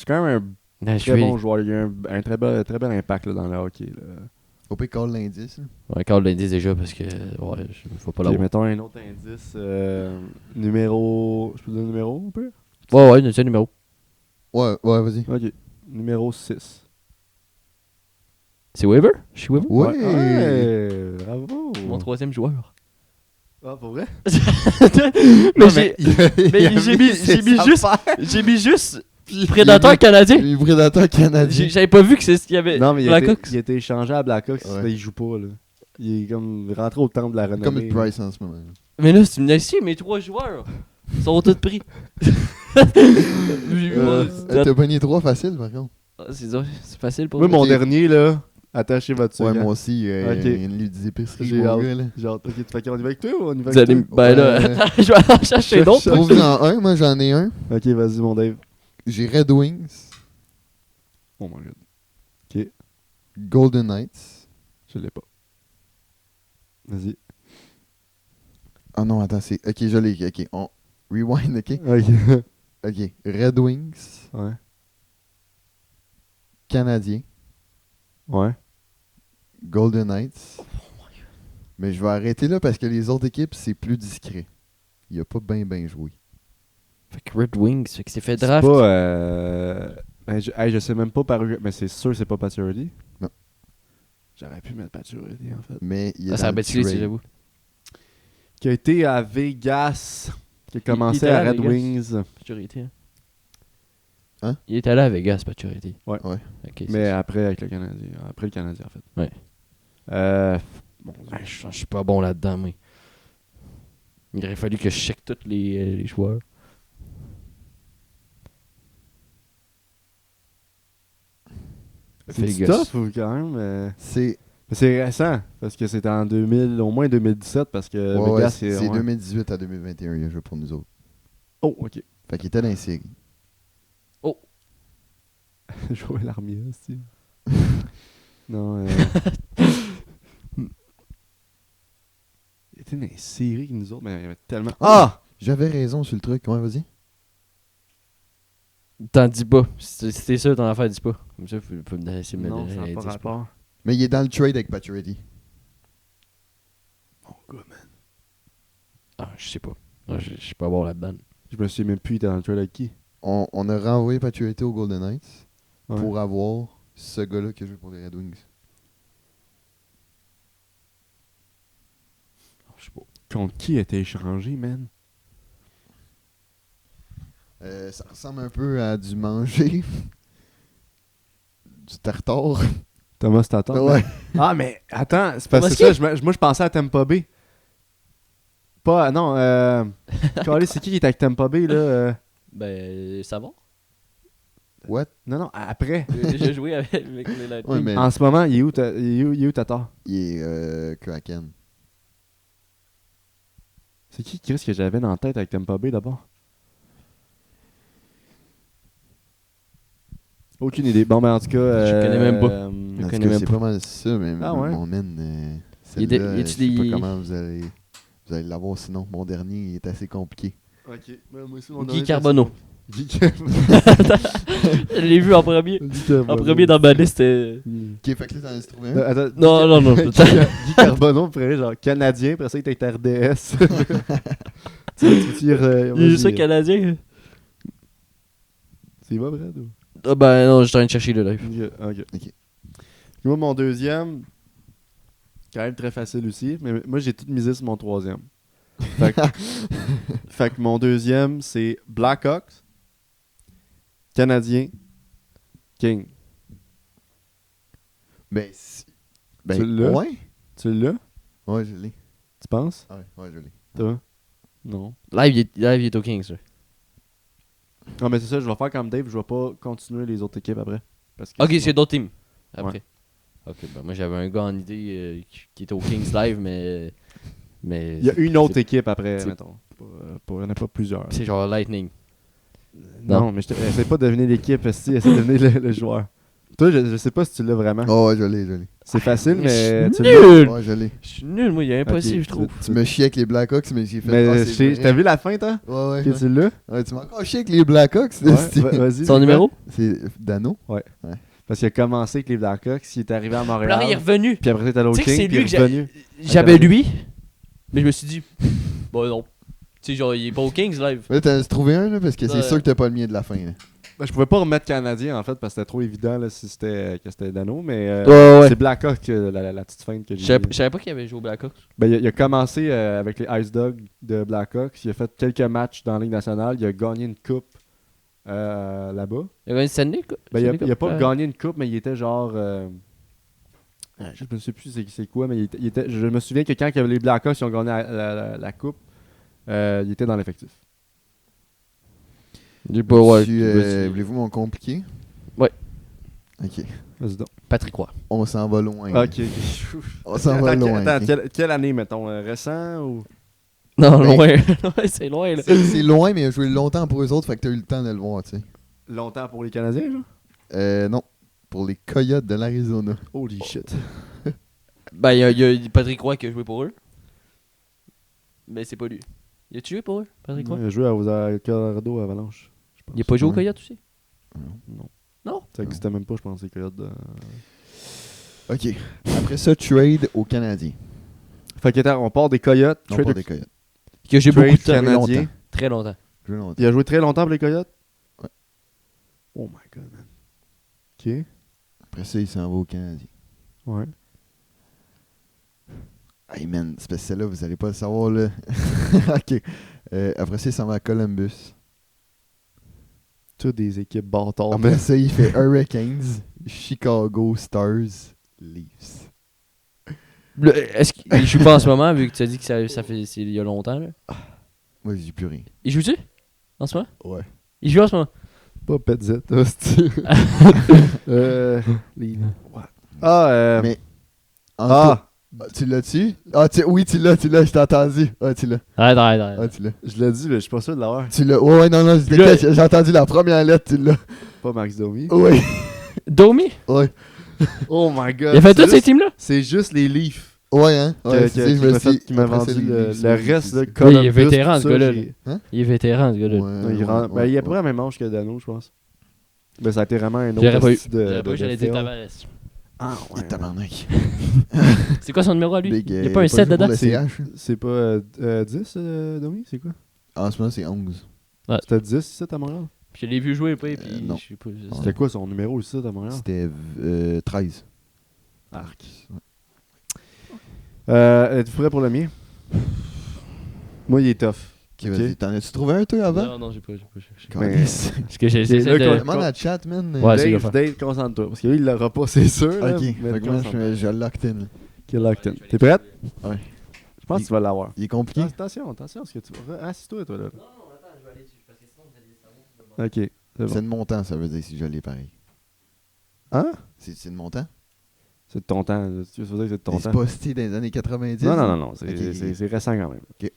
quand même un Nashville. très bon joueur. Il a un très bel impact là, dans le hockey. Là. Faut pas call l'indice, là. Ouais, Carl l'indice déjà parce que ouais, je faut pas Ok, l'avoir. mettons un autre indice. Numéro. Je peux donner le numéro un peu? Ouais, c'est un numéro. Ouais, vas-y. Ok. Numéro 6. C'est Weaver? Je suis Weaver? Ouais. Ouais, bravo. Mon troisième joueur. Ah, pour vrai? Mais j'ai mis juste Prédateur canadien. Les prédateurs canadiens. J'avais pas vu que c'est ce qu'il y avait. Non, mais Blackhawks. il a été échangé à Blackhawks. Ouais. Là, il joue pas. Là. Il est comme rentré au temple de la renommée. Comme une Price en ce moment. Mais là, tu me dis, si, mes 3 joueurs sont tous pris. T'as pogné 3 faciles par contre. C'est facile pour Moi, moi. mon Ok. dernier, là, attachez votre Ouais, sucre. moi aussi, Ok. il y a une livre des épiceries. J'ai mon hâte. gars, là. Genre, ok, fait qu'on y va avec toi ou on y va Vous avec allez. toi? Ben là, Ouais. attends, je vais en chercher d'autres. Trouve-en un, moi j'en ai un. Ok, vas-y, mon Dave. J'ai Red Wings, Oh my god. Golden Knights. Je l'ai pas. Vas-y. Ah non, attends, c'est. Ok, je l'ai. Ok, on. Rewind, ok. Ok. Ok, Red Wings, Ouais. Canadien, Ouais. Golden Knights. Mais je vais arrêter là parce que les autres équipes, c'est plus discret. Il a pas bien joué. Fait que Red Wings, fait que c'est fait C'est draft. pas. Je sais même pas par où. Mais c'est sûr que c'est pas Pacioretty. Non. J'aurais pu mettre Pacioretty en fait. Mais il est Ah, ça dans a le battu, trade. j'avoue. Qui a été à Vegas. Qui a commencé était à à Red Vegas. Wings. Maturité, hein. Hein? Il est allé à Vegas, Maturité. Ouais. Ouais. Ok, Mais après avec le Canadien. Après le Canadien en fait. Ouais. Bon, Je suis pas bon là-dedans, mais. Il aurait fallu que je check tous les joueurs. c'est du Vegas. tough ou quand même. C'est. Mais c'est récent. Parce que c'était en 2000, au moins 2017. Parce que Ouais, Vegas c'est ouais. 2018 à 2021, il a joué pour nous autres. Oh, ok. Fait qu'il était dans les séries. Jouer l'armée aussi. Non, Il était dans les séries que nous autres, mais il y avait tellement. Ah! J'avais raison sur le truc. Ouais, vas-y. T'en dis pas. Si t'es sûr, ton affaire, dis pas. Comme ça, faut me laisser me Non, donner ça n'a un pas indice. rapport. Mais il est dans le trade avec Pacioretty. Mon gars, man. Ah, je sais pas. Ah, je suis pas bon là-dedans. Je me suis même plus, il était dans le trade avec qui? On a renvoyé Pacioretty au Golden Knights Ouais. pour avoir ce gars-là qui a joué pour les Red Wings. Ah, je sais pas. Contre qui a été échangé, man? Ça ressemble un peu à du manger. Du tartare. Thomas Tatar. Ouais. Ah, mais attends, c'est parce que Thomas c'est ça, moi je pensais à Tampa Bay. Pas, non, Calais, c'est qui était avec Tampa Bay, là? Ben, ça va. What? Non, après. J'ai joué avec les Lightning. Ouais, mais En ce moment, il est où Tatar? il est Kraken. C'est qui Chris que j'avais dans la tête avec Tampa Bay d'abord? Aucune idée. Bon, ben en tout cas. Je connais même pas. En tout connais cas, même c'est pas. pas mal ça, mais Ah ouais? mon man, Il était- celle-là, y je a-tu sais des- pas comment vous allez l'avoir sinon. Mon dernier il est assez compliqué. Ok. Moi aussi, Guy Carbonneau. Je l'ai vu en premier. En premier dans ma liste. Ok, fait que là, t'en as trouvé un. Attends, Non. Guy Carbonneau, premier, genre canadien, après ça, il était RDS. tu tires. Il est ça, canadien. C'est pas vrai, ou? Ah ben non, je suis en train de chercher le live. Ok. Moi, mon deuxième, quand même très facile aussi, mais moi, j'ai tout misé sur mon troisième. Fait que, fait que mon deuxième, c'est Blackhawks, Canadien, King. Ben, Tu l'as? ouais. Tu l'as? Ouais, je l'ai. Tu penses? Ouais, je l'ai. Toi? Non. Live, il est au Kings. Là. Non, mais c'est ça, je vais faire comme Dave, je vais pas continuer les autres équipes après. Parce que Ok, sinon- c'est d'autres teams. Après. Ouais. Ok, ben moi j'avais un gars en idée qui était au Kings Live, mais. Il y a une autre équipe après, c'est- mettons. Il n'y en a pas plusieurs. C'est genre Lightning. Non, mais essaie pas de deviner l'équipe, essaie de deviner le joueur. Toi, je sais pas si tu l'as vraiment. Oh, ouais, je l'ai. C'est facile, mais tu l'as. Nul! Ouais, je l'ai. Je suis nul, moi, il est impossible, Ok. je trouve. Tu me chies avec les Blackhawks, mais j'ai fait. Mais c'est vrai. t'as vu la fin, toi? Ouais. Que tu l'as? Ouais, tu m'as encore chié avec les Blackhawks. Ouais, vas-y. Son numéro? C'est Dano. Parce qu'il a commencé avec les Blackhawks, il est arrivé à Puis là, Montréal. il est revenu. Puis après, il est allé au Tu sais que King, c'est puis lui il que est revenu. J'avais lui, mais je me suis dit, bon, non. Tu sais, genre, il est pas au Kings Live. Là, t'en as trouvé un, là, parce que Ouais. c'est sûr que t'as pas le mien de la fin. Là. Ben, je pouvais pas remettre Canadien, en fait, parce que c'était trop évident là, si c'était que c'était Dano, mais Ouais. c'est Blackhawks, la petite feinte que Je j'ai. savais pas qu'il avait joué au Blackhawks. Ben, il a commencé avec les Ice Dogs de Blackhawks. Il a fait quelques matchs dans la Ligue nationale. Il a gagné une coupe là-bas. Il a gagné Stanley, quoi. Ben, il a pas Ouais. gagné une coupe, mais il était genre. Je ne sais plus c'est quoi, mais il était, je me souviens que quand les Blackhawks ils ont gagné la coupe, il était dans l'effectif. Du pas, ouais. Voulez-vous m'en compliquer? Ouais. Ok. Vas-y donc. Patrick Roy. On s'en va loin. Ok. On s'en va loin. Attends, ok. quelle année, mettons Récent ou. Non, Ben- loin. Ouais, c'est loin, là. C'est loin, mais il a joué longtemps pour eux autres, fait que t'as eu le temps de le voir, tu sais. Longtemps pour les Canadiens, genre? Non. Pour les Coyotes de l'Arizona. Holy shit. Ben, il y a Patrick Roy qui a joué pour eux. Mais c'est pas lui. Il a-tu joué pour eux, Patrick Roy? Il a joué à Colorado Avalanche. Je pense. Il a pas joué au Ouais. Coyote aussi? Non. Non? Ça existait même pas, je pense, les Coyotes de. Ok. Après ça, trade aux Canadiens. Fait que attends, on part des Coyotes. Non, trade pas aux- des Coyotes. Qui a joué Trade beaucoup de temps. Canadien. longtemps. Très longtemps. Joué longtemps. Il a joué très longtemps pour les Coyotes? Ouais. Oh my god, man. Ok. Après ça, il s'en va aux Canadiens. Ouais. Hey man, c'est parce que celle-là, vous allez pas le savoir là. Ok. Après ça, il s'en va à Columbus. Toutes des équipes bâtards, Après man. ça, il fait Hurricanes, Chicago Stars, Leafs. Est-ce qu'il joue pas en ce moment, vu que tu as dit que ça fait il y a longtemps, là? Moi, je dis plus rien. Il joue-tu? En ce moment? Ouais. Il joue en ce moment? Pas Petzet, hostie. Les... What? Ah, Mais. Ah! Tu l'as-tu? Oui, tu l'as, je t'ai entendu. Ah, tu l'as. Arrête. Tu l'as. Je l'ai dit, mais je suis pas sûr de l'avoir. Tu l'as. Ouais, non, Puis là- j'ai entendu la première lettre, tu l'as. Pas Max Domi. Oui. Domi? Ouais. Oh my god. Il a fait c'est toutes ces juste- teams-là? C'est juste les Leafs Ouais, hein? que- Ouais, que- c'est- qui m'a fait- qui m'a après ça, vendu les le Leafs, reste, là, Oui, il est Columbus, vétéran, tout ce ça, gars-là, j'ai- Il est vétéran, ce gars-là. Ouais, Non, il ouais, rentre- ouais, il a ouais. pas la même âge que Dano, je pense. Mais ça a été vraiment un autre J'aurais pas eu. style de. J'aurais pas eu, j'allais dire Tavares. Ah, Et tabarnak. C'est quoi son numéro à lui? Big, Il y a pas un 7 joué pour dedans? le C'est- CH. C'est pas 10, Domi, c'est quoi? En ce moment, c'est 11. C'était 10 ici à Montréal? Je l'ai vu jouer, puis non. je sais pas. C'était quoi son numéro ici à Montréal? C'était 13. Arc. Êtes-vous prêt pour le mien? Moi, il est tough. Ok, vas-y. T'en as-tu trouvé un, toi, avant? Non, j'ai pas cherché. Calisse. Parce que j'ai C'est essayé là de... Demande à chat, man. Ouais, c'est Dave, concentre-toi. Parce que lui, il l'aura pas, c'est sûr. là, Ok, mais fait que moi, concentre-toi. je locked in. là. Ok, locked in. T'es prête? Ouais. Je pense que tu vas l'avoir. Il est compliqué? Attention, ce que tu vas. Assis-toi, toi, là. Non, attends, je vais aller dessus. Parce que sinon, vous allez savoir. Ok, c'est C'est bon. de mon temps, ça veut dire, si je l'ai pareil. Hein? C'est de mon temps? C'est de ton temps. Tu veux dire que c'est de ton Mais c'est temps? pas cité dans les années 90? Non, là? non. C'est Ok. c'est récent quand même. Ok.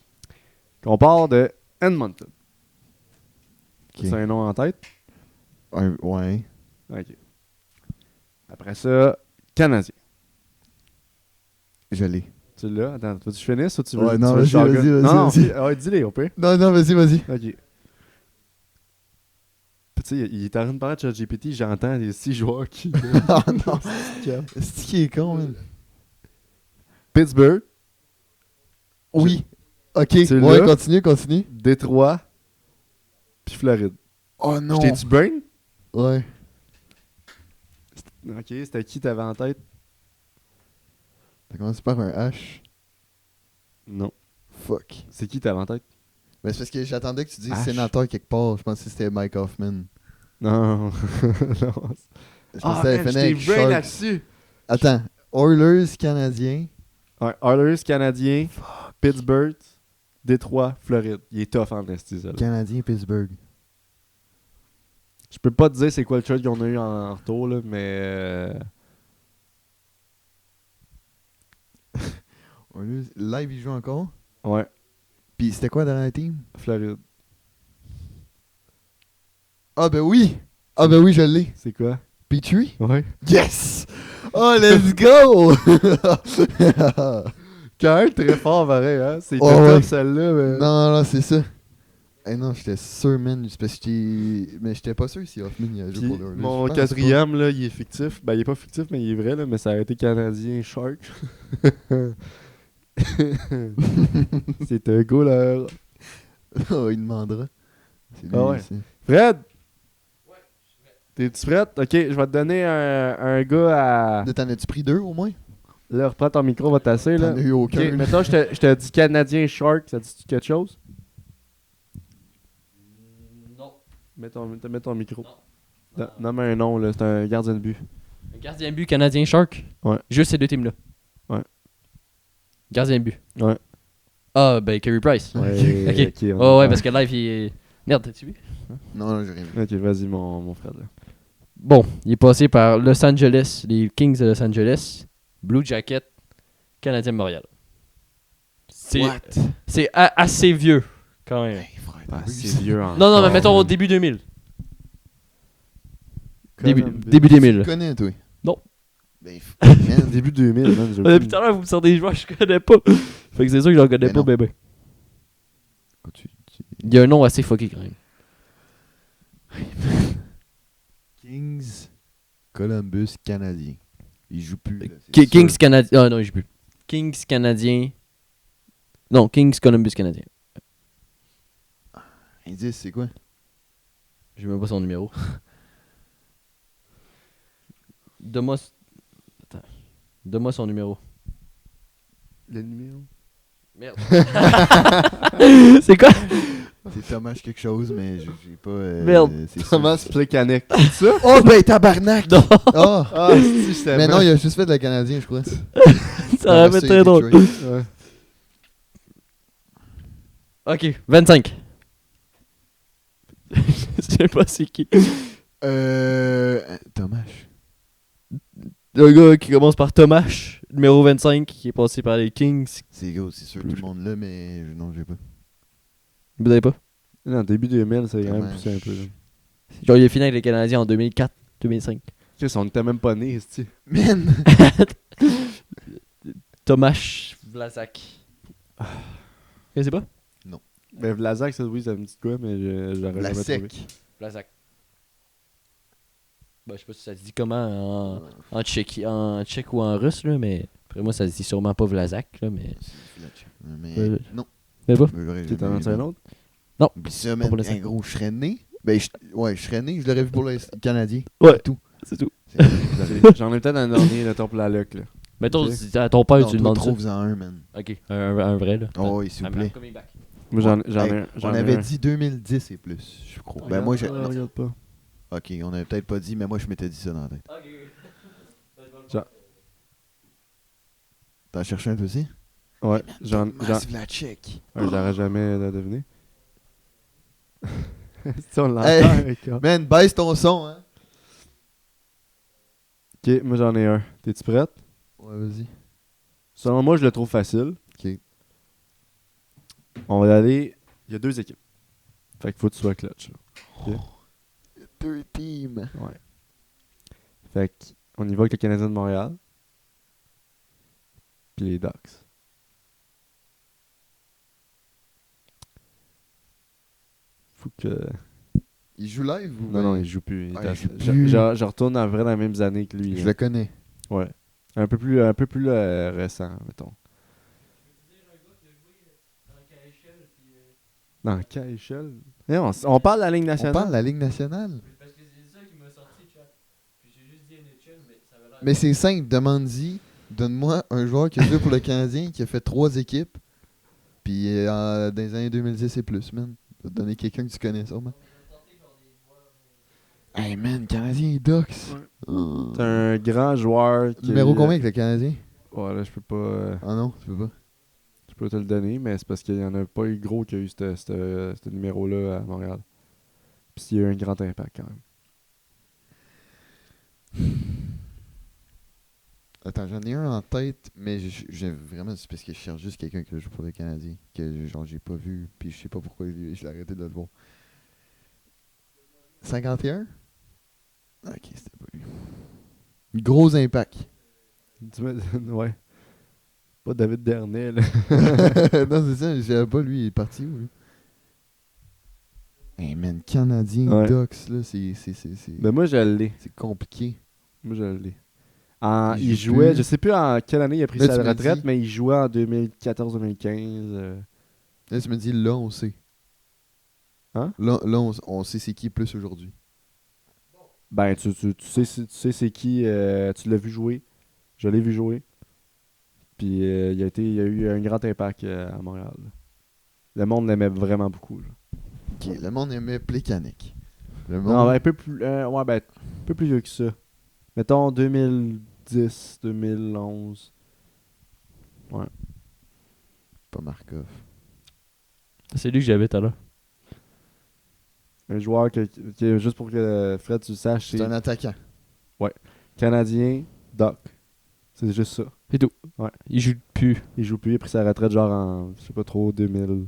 On part de Edmonton. Ok. C'est un nom en tête? Ouais. Ok. Après ça, Canadien. Je l'ai. Tu l'as? Attends, veux-tu que je finisse ou tu veux? Ouais, tu non, veux vas-y, que je vas-y, jargonne? vas-y, Non, vas-y. ouais, dis-les, au pire. Non, vas-y. Ok. Tu sais, il est en train de parler de ChatGPT, j'entends les 6 joueurs qui. Ah non, c'est qui est con, man. Pittsburgh, Oui. Ok, Tu ouais, l'as? continue. Détroit, puis Floride. Oh non. J'étais-tu brain? Ouais. Ok, c'était qui t'avais en tête? Ça commence par un H. Non. Fuck. C'est qui t'avais en tête? Mais c'est parce que j'attendais que tu dises H. sénateur quelque part. Je pensais que c'était Mike Hoffman. Non. non. Je pensais Ah, que t'avais man, fini j'étais avec brain Sharks. là-dessus. Attends. Oilers canadiens. Ouais, Oilers, Canadien, Pittsburgh, Détroit, Floride. Il est tough en esti, ça. Là. Canadien Pittsburgh. Je peux pas te dire c'est quoi le trade qu'on a eu en retour, là, mais. Oilers. Live, il joue encore. Ouais, Puis c'était quoi dans la team? Floride. Ah ben oui! Ah ben oui, je l'ai. C'est quoi? Petrie? Ouais. Yes! Oh, let's go! Quand même très fort, pareil, hein? C'est Oh, tough, ouais. celle-là, mais. Non, c'est ça. Eh non, j'étais sûr, man. C'est parce que mais j'étais pas sûr si Hoffman il a joué Puis, pour le Oilers. mon Je pense quatrième, là, il est fictif. Ben, il est pas fictif, mais il est vrai, là, mais ça a été Canadien Shark. C'est un goaler. pas. Oh, il demandera. C'est lui, Ah ouais. c'est- Fred! T'es-tu prête? Ok, je vais te donner un gars à. Là, t'en as-tu pris deux au moins? Là, reprends ton micro, va tasser, là. T'en as eu aucun. Ok, là. maintenant, je te dis Canadien Shark, ça dit quelque chose? Non. Mets ton micro. Nomme un nom, là, c'est un gardien de but. Un gardien de but canadien Shark? Ouais. Juste ces deux teams-là? Ouais. Gardien de but? Ouais. Ah, ben Carey Price. Ouais, Ok. Oh, ouais, parce que live, il est... Merde, t'as-tu vu? Non, j'ai rien vu. Ok, vas-y, mon frère, là. Bon, il est passé par Los Angeles, les Kings de Los Angeles, Blue Jacket, Canadien de Montréal. C'est assez vieux, quand même. Ah, c'est vieux, hein. Non, mais mettons au début 2000. Début Tu 2000. le connais, toi? Non. Ben, Début 2000, man. j'ai Depuis aucune- tout à l'heure, vous me sortez des joueurs que je connais pas. Fait que c'est sûr que j'en connais Ben pas, non. bébé. tu- Il y a un nom assez fucké quand même. Kings, Columbus, Canadien. Il joue plus. Là, c'est Kings sûr. Canadien. Ah non, j'ai plus. Kings Canadien. Non, Kings Columbus Canadien. Indice, c'est quoi? J'ai même pas son numéro. Donne-moi. Attends. Donne-moi son numéro. Le numéro? Merde. C'est quoi? C'est Thomas quelque chose, mais j'ai pas. Merde. c'est sûr. Thomas Plekanec. C'est ça? Oh, ben tabarnak! Non, Oh! Ah, si, je Mais non, il a juste fait de la Canadien, je crois. ça aurait été très drôle. Ouais. Ok, 25. Je sais pas c'est qui. Thomas. Un gars qui commence par Thomas, numéro 25, qui est passé par les Kings. C'est gros, c'est sûr, tout le monde là, mais non, j'ai pas. Vous avez pas? Non, début 2000, c'est quand même Dommage. poussé un peu. Là. Genre, il a fini avec les Canadiens en 2004, 2005. Chris, on était même pas nés, esti. Man! Thomas Vlasak. Je sais pas? Ben, Vlasak, ça, oui, ça me dit quoi, mais j'aurais La jamais trouvé. sec. Vlasak. Bah, je sais pas si ça se dit comment en tchèque ou en russe, là, mais après moi, ça se dit sûrement pas Vlasak, là, mais. Mais non. Mais pas? J'aurais Tu t'en jamais as eu. un autre? Puis ça, Pas man, pour l'instant. un gros, je serais né. Ben, ouais, je serais né, je l'aurais vu pour le Canadien. Ouais. C'est tout. C'est tout. J'en ai peut-être un dernier, le top pour la luck, là. Mettons, Ok. si à ton père, Non, tu toi, demandes ça. trouve-en un, man. Ok, un vrai, là. Oh, oui, s'il vous plaît. Moi, j'en Hey, ai un. on avait dit 2010 et plus, je crois. Ben, moi, j'ai. Regarde pas. Ok, on avait peut-être pas dit, mais moi, je m'étais dit ça dans la tête. T'en cherché un toi aussi? Ouais, Vlachek. j'aurais jamais deviné. Si on l'entend, Hey. avec ça. Man, baisse ton son, hein? Ok, moi j'en ai un. T'es-tu prête? Ouais, vas-y. Selon moi, je le trouve facile. Ok. On va y aller. Il y a deux équipes. Fait qu'il faut que tu sois clutch. là. Deux teams. Ouais. Fait qu'on y va avec le Canadien de Montréal. Puis les Ducks. Faut que. Il joue live ou Non, il joue plus. Ah, il joue plus. Je retourne en vrai dans les mêmes années que lui. Je le connais. Ouais. Un peu plus récent, mettons. Dans quelle échelle? Non, on parle de la Ligue On nationale. parle de la Ligue nationale. Parce que c'est ça qui m'a sorti, chat. Puis j'ai juste dit NHL, mais ça avait l'air. Mais c'est simple, demande-y. Donne-moi un joueur qui a joué pour le Canadien, qui a fait 3 équipes. Puis dans les années 2010 et plus, man. Je vais te donner quelqu'un que tu connais, sûrement. Hey man, Canadien et Ducks. Ouais. C'est un grand joueur qui. Numéro combien avec le Canadien? Ouais, là, je peux pas. Ah non, tu peux pas. Je peux te le donner, mais c'est parce qu'il y en a pas eu gros qui a eu ce numéro-là à Montréal. Puis il y a eu un grand impact quand même. Attends, j'en ai un en tête, mais j'ai vraiment. C'est parce que je cherche juste quelqu'un qui joue pour le Canadien. Que genre j'ai pas vu, puis je sais pas pourquoi je l'ai arrêté de le voir. 51? Ok, c'était pas lui. Gros impact. Ouais. Pas David Dernay, là. Non, c'est ça, je savais pas lui, il est parti où, lui? Hey man, Canadien, Ouais. Ducks, là, c'est Mais moi, je l'ai. c'est compliqué. Moi, je l'ai. Il Il joue jouait, plus. je sais plus en quelle année il a pris Là, sa tu me retraite, dis. mais il jouait en 2014-2015. Là, tu me dis, là, on sait. Hein? Là, on sait c'est qui plus aujourd'hui. Ben, tu sais c'est qui. Tu l'as vu jouer. Je l'ai vu jouer. Puis il a eu un grand impact à Montréal. Le monde l'aimait vraiment beaucoup. Là. Ok, le monde aimait Plekanec. Le monde. Non, ben, un peu plus. Ouais, ben, un peu plus vieux que ça. Mettons 2010, 2011. Ouais. Pas Markov. C'est lui que j'avais tout à l'heure. Un joueur juste pour que Fred, tu le saches, C'est un attaquant. Canadien, Doc. C'est juste ça. C'est tout. Ouais. Il joue plus. Il joue plus, il a pris sa retraite genre en, je sais pas trop, 2000.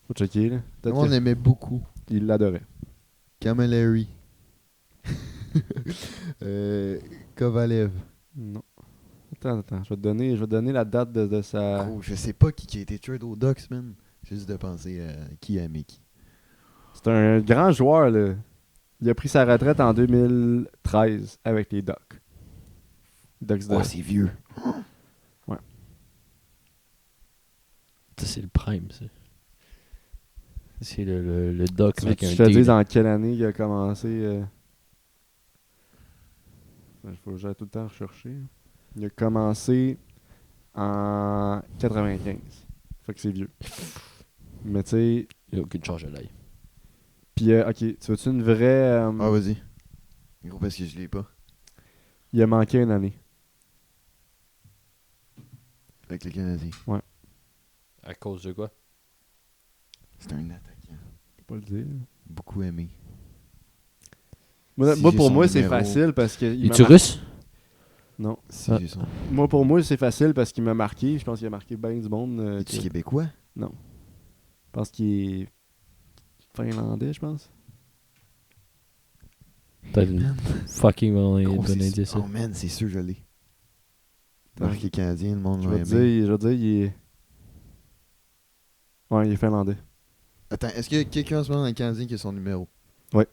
Faut checker, là. Le Peut-être monde l'aimait beaucoup. qu'il l'adorait. Camilleri. Kovalev. Non. Attends. Je vais te donner la date de sa... Oh, je sais pas qui a été trade aux Ducks, man. J'ai juste de penser à qui a aimé qui. C'est un grand joueur, là. Il a pris sa retraite en 2013 avec les Ducks. Ducks de... Oh, c'est vieux. Ça, c'est le prime, ça. C'est le doc Tu veux avec que un je te D, dise là. en quelle année il a commencé? Il faut que j'aille tout le temps rechercher. Il a commencé en 95. Fait que c'est vieux. Mais tu sais... Il n'y a aucune charge à l'ail. Puis, ok, tu veux-tu une vraie... Ah, vas-y. Gros, parce que je l'ai pas. il a manqué une année. Avec le Canadien. À cause de quoi? C'est un attaquant. Je peux pas le dire. Beaucoup aimé. Moi, Si moi, j'ai pour son moi, c'est numéro. facile parce que... il m'a Es-tu mar- russe? Non. Si Ah. j'ai son. Moi, pour moi, c'est facile parce qu'il m'a marqué. Je pense qu'il a marqué bien du monde. Es-tu Je québécois? pense qu'il est finlandais, je pense. T'as une fucking bon Gros, bon indice, ça. Oh man, c'est sûr, je l'ai. Marqué Canadien, le monde Je l'a vais te aimé. dire, il est... Ouais, il est finlandais. Attends, est-ce qu'il y a quelqu'un en ce moment dans le Canadien qui a son numéro? Ouais.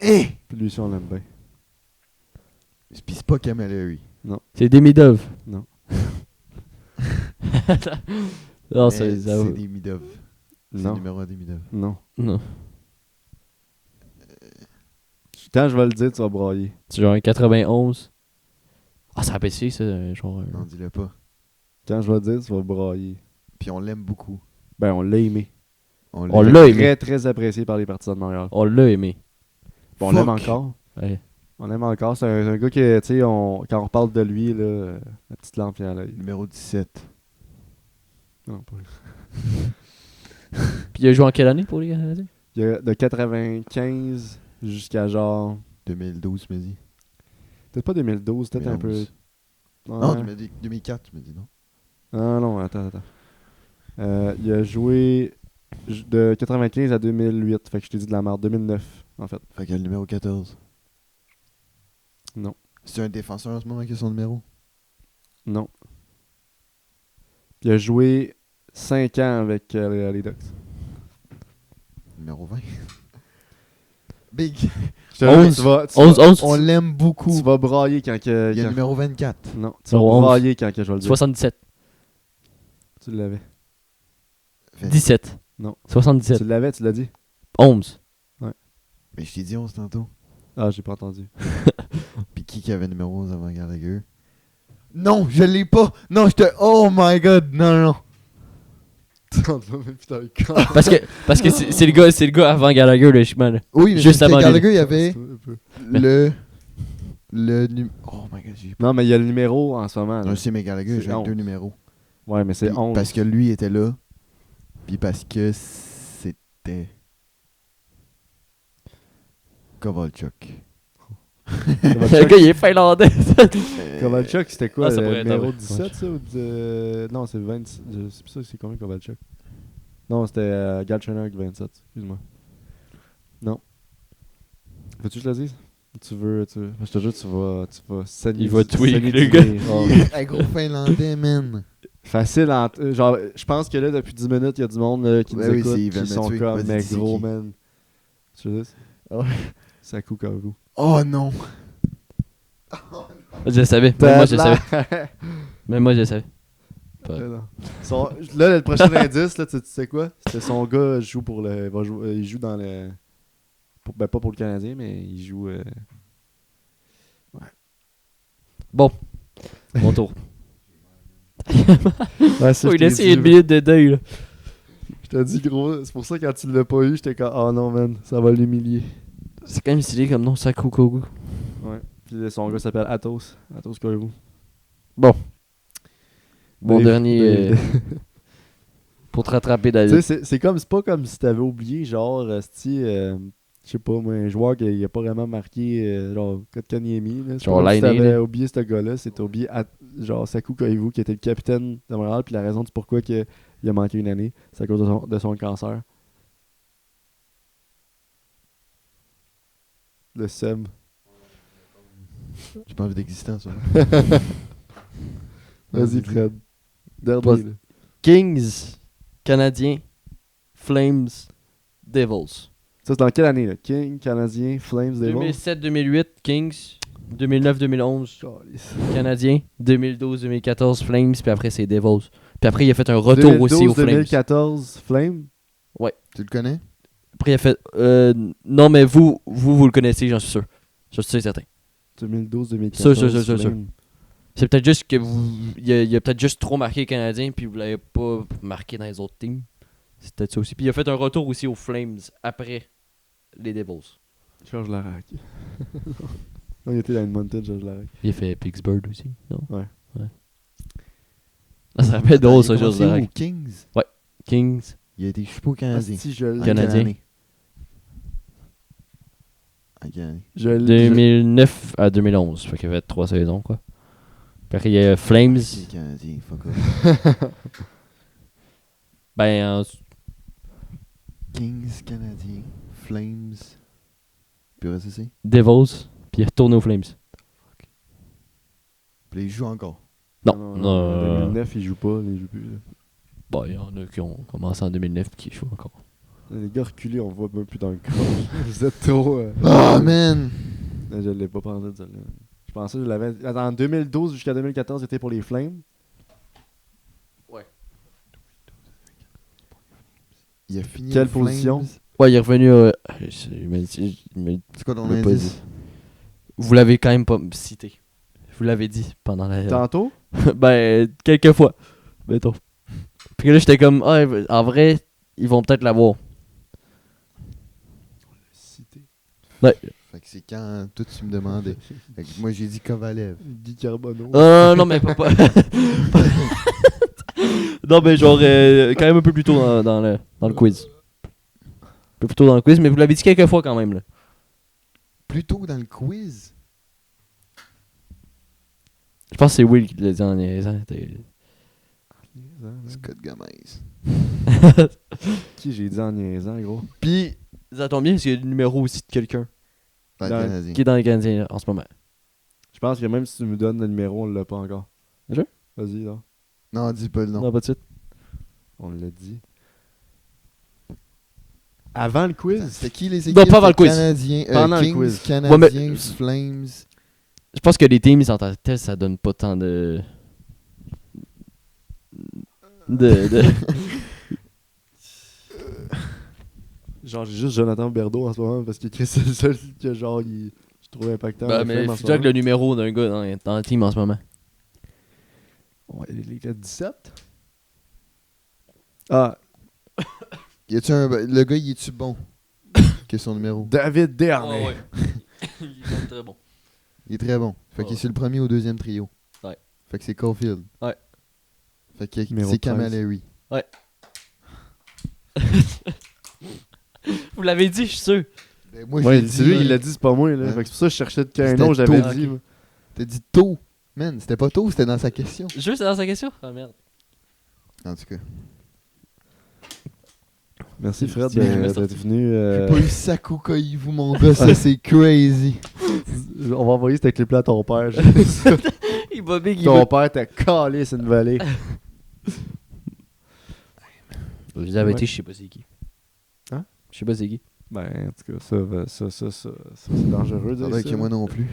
Eh! Puis lui aussi, on l'aime bien. Puis c'est pas Camilleri. C'est Demidov. Non. Non, Mais c'est c'est Demidov. C'est le Non. numéro 1 Demidov. Non. Non. Quand je vais le dire, tu vas brailler. C'est genre un 91. Ah, ça rappelle ça, genre. Non, dis-le pas. Quand je vais le dire, tu vas brailler. Puis on l'aime beaucoup. Ben, on l'a aimé. On On l'aime. l'a Très, aimé. très apprécié par les partisans de Montréal. On l'a aimé. Bon, on l'aime Fuck. encore. Ouais. On l'aime encore. C'est un gars que, tu sais, quand on reparle de lui, là, la petite lampe vient à l'œil. Numéro 17. Non, pas lui. Puis il a joué en quelle année pour les Canadiens? Il y a de 95 jusqu'à genre... 2012, tu me dis. Peut-être pas 2012, peut-être un peu... 2011. Ouais. Non, tu me dis 2004, tu me dis, non? Ah non, attends. Il a joué de 95 à 2008. Fait que je t'ai dit de la merde. 2009, en fait. Fait qu'il y a le numéro 14. Non. C'est un défenseur en ce moment qui a son numéro? Non. Il a joué 5 ans avec les Ducks. Numéro 20. Big. Je te jure, 11. tu vas- 11. On l'aime beaucoup. Tu vas brailler quand que. Il y a le quand- numéro 24. Non, tu vas Numéro 11. brailler quand que je vais le dire. 77. Tu l'avais. 17. Non. 77. Tu l'avais, tu l'as dit. 11. Mais je t'ai dit 11 tantôt. Ah, j'ai pas entendu. Puis qui avait numéro 11 avant Gallagher? Non, je l'ai pas. Non, je te... Oh my god, non, non. Putain, le corps. Parce que c'est le gars avant Gallagher, le chemin. Là. Oui, mais Juste juste avant Gallagher, il y avait Un peu. Oh my god, j'ai... Non, mais il y a le numéro en ce moment. là. Non, je sais, mais Gallagher, C'est j'ai 11. 2 numéros. Ouais, mais c'est Puis 11. Parce que lui était là. Puis parce que c'était... Kovalchuk. Le gars, il est finlandais. Kovalchuk, c'était quoi? Ah, ça le pourrait être numéro vrai. 17, ça? Ou non, c'est 26. Je sais plus ça, c'est combien Kovalchuk? Non, c'était Galchenyuk 27. Excuse-moi. Non. Veux-tu que je le dise? Tu veux... Je te jure, tu vas saigner. Il va tweak, saigner le du gars. nez. Oh. Un gros finlandais, man. Facile. Genre, je pense que là, depuis 10 minutes, il y a du monde là, qui Ouais, nous oui, écoute c'est- ils veulent qui me sont tuer. comme, Vas-y, mais dis c'est gros, qui. man. Tu veux dire? Ouais. Ça coûte comme vous. Oh non. Je le savais. Même moi, je le savais. Même moi, je le savais. Là, le prochain indice, là, tu sais quoi? C'est son gars joue pour le. Il joue dans le. Ben, pas pour le Canadien, mais il joue. Bon. Mon tour. Ouais, ça, Oh, je il t'ai a essayé dit, une minute de deuil, là. Je t'ai dit, gros. C'est pour ça, quand tu l'as pas eu, j'étais comme, oh non, man, ça va l'humilier. C'est quand même stylé comme nom, Saku Kogu. Ouais. Puis son gars s'appelle Athos. Athos Koivu. Bon. Bon Dave- dernier. Dave- Pour te rattraper, Tu sais, David. c'est pas comme si t'avais oublié, genre, je sais pas, moi, un joueur qui a pas vraiment marqué, genre, Kotkaniemi. Là. C'est Genre pas comme si Laine, t'avais là. oublié ce gars-là, c'est oublié, genre, Saku Koivu, qui était le capitaine de Montréal, puis la raison du pourquoi il a manqué une année, c'est à cause de son cancer. Le SEM. J'ai pas envie d'existence. Vas-y, Fred. Dernier, Pas- là. Kings, Canadiens, Flames, Devils. Ça, c'est dans quelle année, là? King, Canadien, Flames, Devils? 2007-2008, Kings. 2009-2011, Canadiens. 2012-2014, Flames. Puis après, c'est Devils. Puis après, il a fait un retour aussi aux Flames. 2014, Flames? Tu le connais? Après, il a fait... non, mais vous le connaissez, j'en suis sûr. J'en suis sûr et certain. 2012, 2014, Sûr. Flames. C'est peut-être juste que il a peut-être juste trop marqué les Canadiens, puis vous l'avez pas marqué dans les autres teams. C'est peut-être ça aussi. Puis il a fait un retour aussi aux Flames après les Devils. Georges Larac. Non, il était dans une montagne, Georges Larac. Il a fait Pittsburgh aussi, non? Ouais. Ah, ça rappelle drôle, Il ça, a Georges commencé Larac. aux Kings. Kings. Il a été, je sais pas, au Canadien. Si je l'ai. Canadien. En quelle année? En quelle année? Je l'ai. 2009 à 2011. Fait qu'il y avait 3 saisons, quoi. Puis après, il y a Flames. Les Canadiens, fuck off. Ben, Kings, Canadiens, Flames. Puis reste ici. Devils. Puis il est retourné aux Flames. Puis là, il joue encore. Non. En 2009, il joue pas, il joue plus. Là. Bon, il y en a qui ont commencé en 2009 et qui jouent encore. Les gars reculés, on voit même plus dans le corps. Vous êtes trop. Oh man! Je l'ai pas pensé de celle-là. Je pensais que je l'avais. En 2012 jusqu'à 2014, c'était pour les Flames. Il a fini Quelle aux Flames. position? Ouais, il est revenu. Il m'a dit- C'est quoi ton il m'a pas indice? dit. Vous l'avez quand même pas cité. Vous l'avez dit pendant la. Tantôt? Ben, quelques fois. Mettons. Puis là, j'étais comme, ah, en vrai, ils vont peut-être l'avoir. Cité. Fait que c'est quand toi tu me demandais. Fait que moi j'ai dit Kovalev. Guy Carbonneau. Non, mais pas. Non, mais genre, quand même un peu plus tôt dans le quiz. Un peu plus tôt dans le quiz, mais vous l'avez dit quelques fois quand même, là. Plutôt dans le quiz. Je pense que c'est Will qui l'a dit en niaisant. Scott Gomez. Qui j'ai dit en niaisant, gros? Puis, ça tombe bien parce qu'il y a le numéro aussi de quelqu'un Dans le Dans- Canadien. qui est dans les Canadiens là, en ce moment. Je pense que même si tu me donnes le numéro, on l'a pas encore. Sûr? Vas-y, là. Non, dis pas le nom. Non, pas de suite. On l'a dit. Avant le quiz? C'était qui les équipes? Non, pas avant le quiz. Canadiens, Pendant le Kings, quiz. Canadiens, Ouais, mais- Flames. Je pense que les teams en tant que tels, ça donne pas tant de. de... Genre, j'ai juste Jonathan Berdo en ce moment parce que c'est le seul que genre, je trouve impactant. Ben, le mais film en ce Jack moment. le numéro d'un gars dans le team en ce moment. Ouais, les 17? Ah, Y a-tu le gars, il est-tu bon? Quel est son numéro? David Dernay. Il est très bon. Il est très bon. Fait qu'il est sur le premier ou deuxième trio. Ouais. Fait que c'est Caulfield. Ouais. Fait que Numéro c'est 13. Camilleri. Vous l'avez dit, je suis sûr. Ben, moi, Ouais, j'ai c'est dit, lui, il l'a dit, c'est pas moi. Là. Ouais. Fait que c'est pour ça que je cherchais de quel C'était nom j'avais tôt. dit. Ok. moi. T'as dit tôt. Man, c'était pas tôt, c'était dans sa question. Juste dans sa question? Ah merde. En tout cas. Merci Fred C'est bien, d'être venu. J'ai pas eu Saku Koivu, mon gars, ça c'est crazy. On va envoyer cette clip-là à ton père. Il va big, il Ton va. père t'a calé, c'est une vallée. Vous avez Ouais. été, je sais pas c'est qui. Hein? Je sais pas c'est qui. Ben, en tout cas, ça c'est dangereux. de Ça dire va ça. que moi non plus.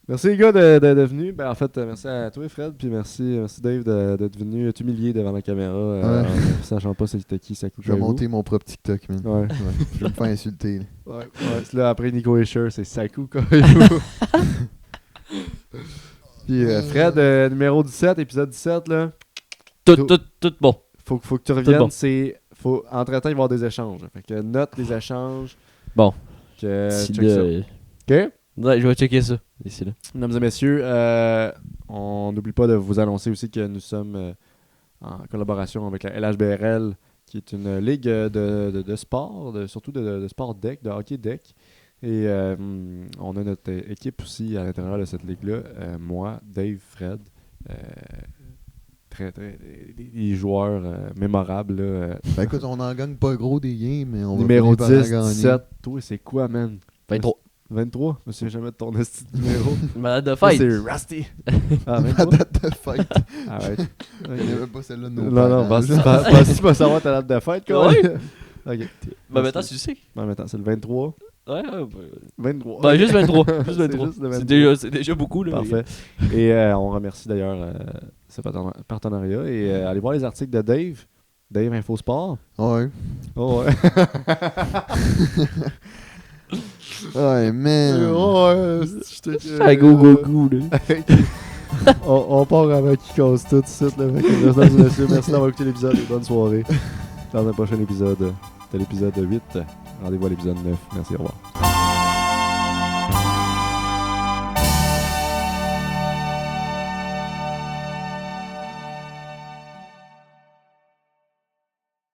Merci les gars d'être venus. Ben, en fait, merci à toi Fred, puis merci Dave d'être venu t'humilier devant la caméra Ouais. en sachant pas c'était qui Saku Je vais Koivu. monter mon propre TikTok, man. Ouais. Ouais, je vais me faire insulter. Là. Ouais, là, après Nico Escher, c'est Saku Koivu. Puis Fred, numéro 17, épisode 17, là. Tout bon. Faut que tu reviennes, bon. entre-temps, il va y avoir des échanges. Fait que note les échanges. Bon. Que, Si check ça. le- OK? Ouais, je vais checker ça. Ici là. Mesdames et messieurs, on n'oublie pas de vous annoncer aussi que nous sommes en collaboration avec la LHBRL, qui est une ligue de sport, surtout de sport deck, de hockey deck. Et on a notre équipe aussi à l'intérieur de cette ligue-là. Moi, Dave, Fred, des joueurs mémorables. Là, Ben écoute, on en gagne pas gros des games, mais on numéro va finir 10, par en gagner. 17. Toi, c'est quoi, man? 23. 23? Je me souviens jamais de ton esti de numéro. Malade de Ça, fight. c'est Rusty. Ah, Ma 23? date de fête. Arrête. Il n'y avait pas celle-là de nos Non, non, vas-y, tu vas savoir ta date de fête, quoi. Ouais. Ok. Ben maintenant, tu le sais. Bon, maintenant, c'est le 23. Ouais, 23. Ben juste 23. Juste C'est 23. juste le 23. C'est déjà beaucoup là. Parfait. Et on remercie d'ailleurs ce partenariat. Et allez voir les articles de Dave. Dave Infosport. Ouais. Oh, ouais. Ouais, man. Ah, go, go, go, là. On part avant qu'il cause tout de suite. Là. Fait que, mesdames et messieurs, merci d'avoir écouté l'épisode et bonne soirée. Dans un prochain épisode, c'était l'épisode 8. Rendez-vous à l'épisode 9. Merci, au revoir.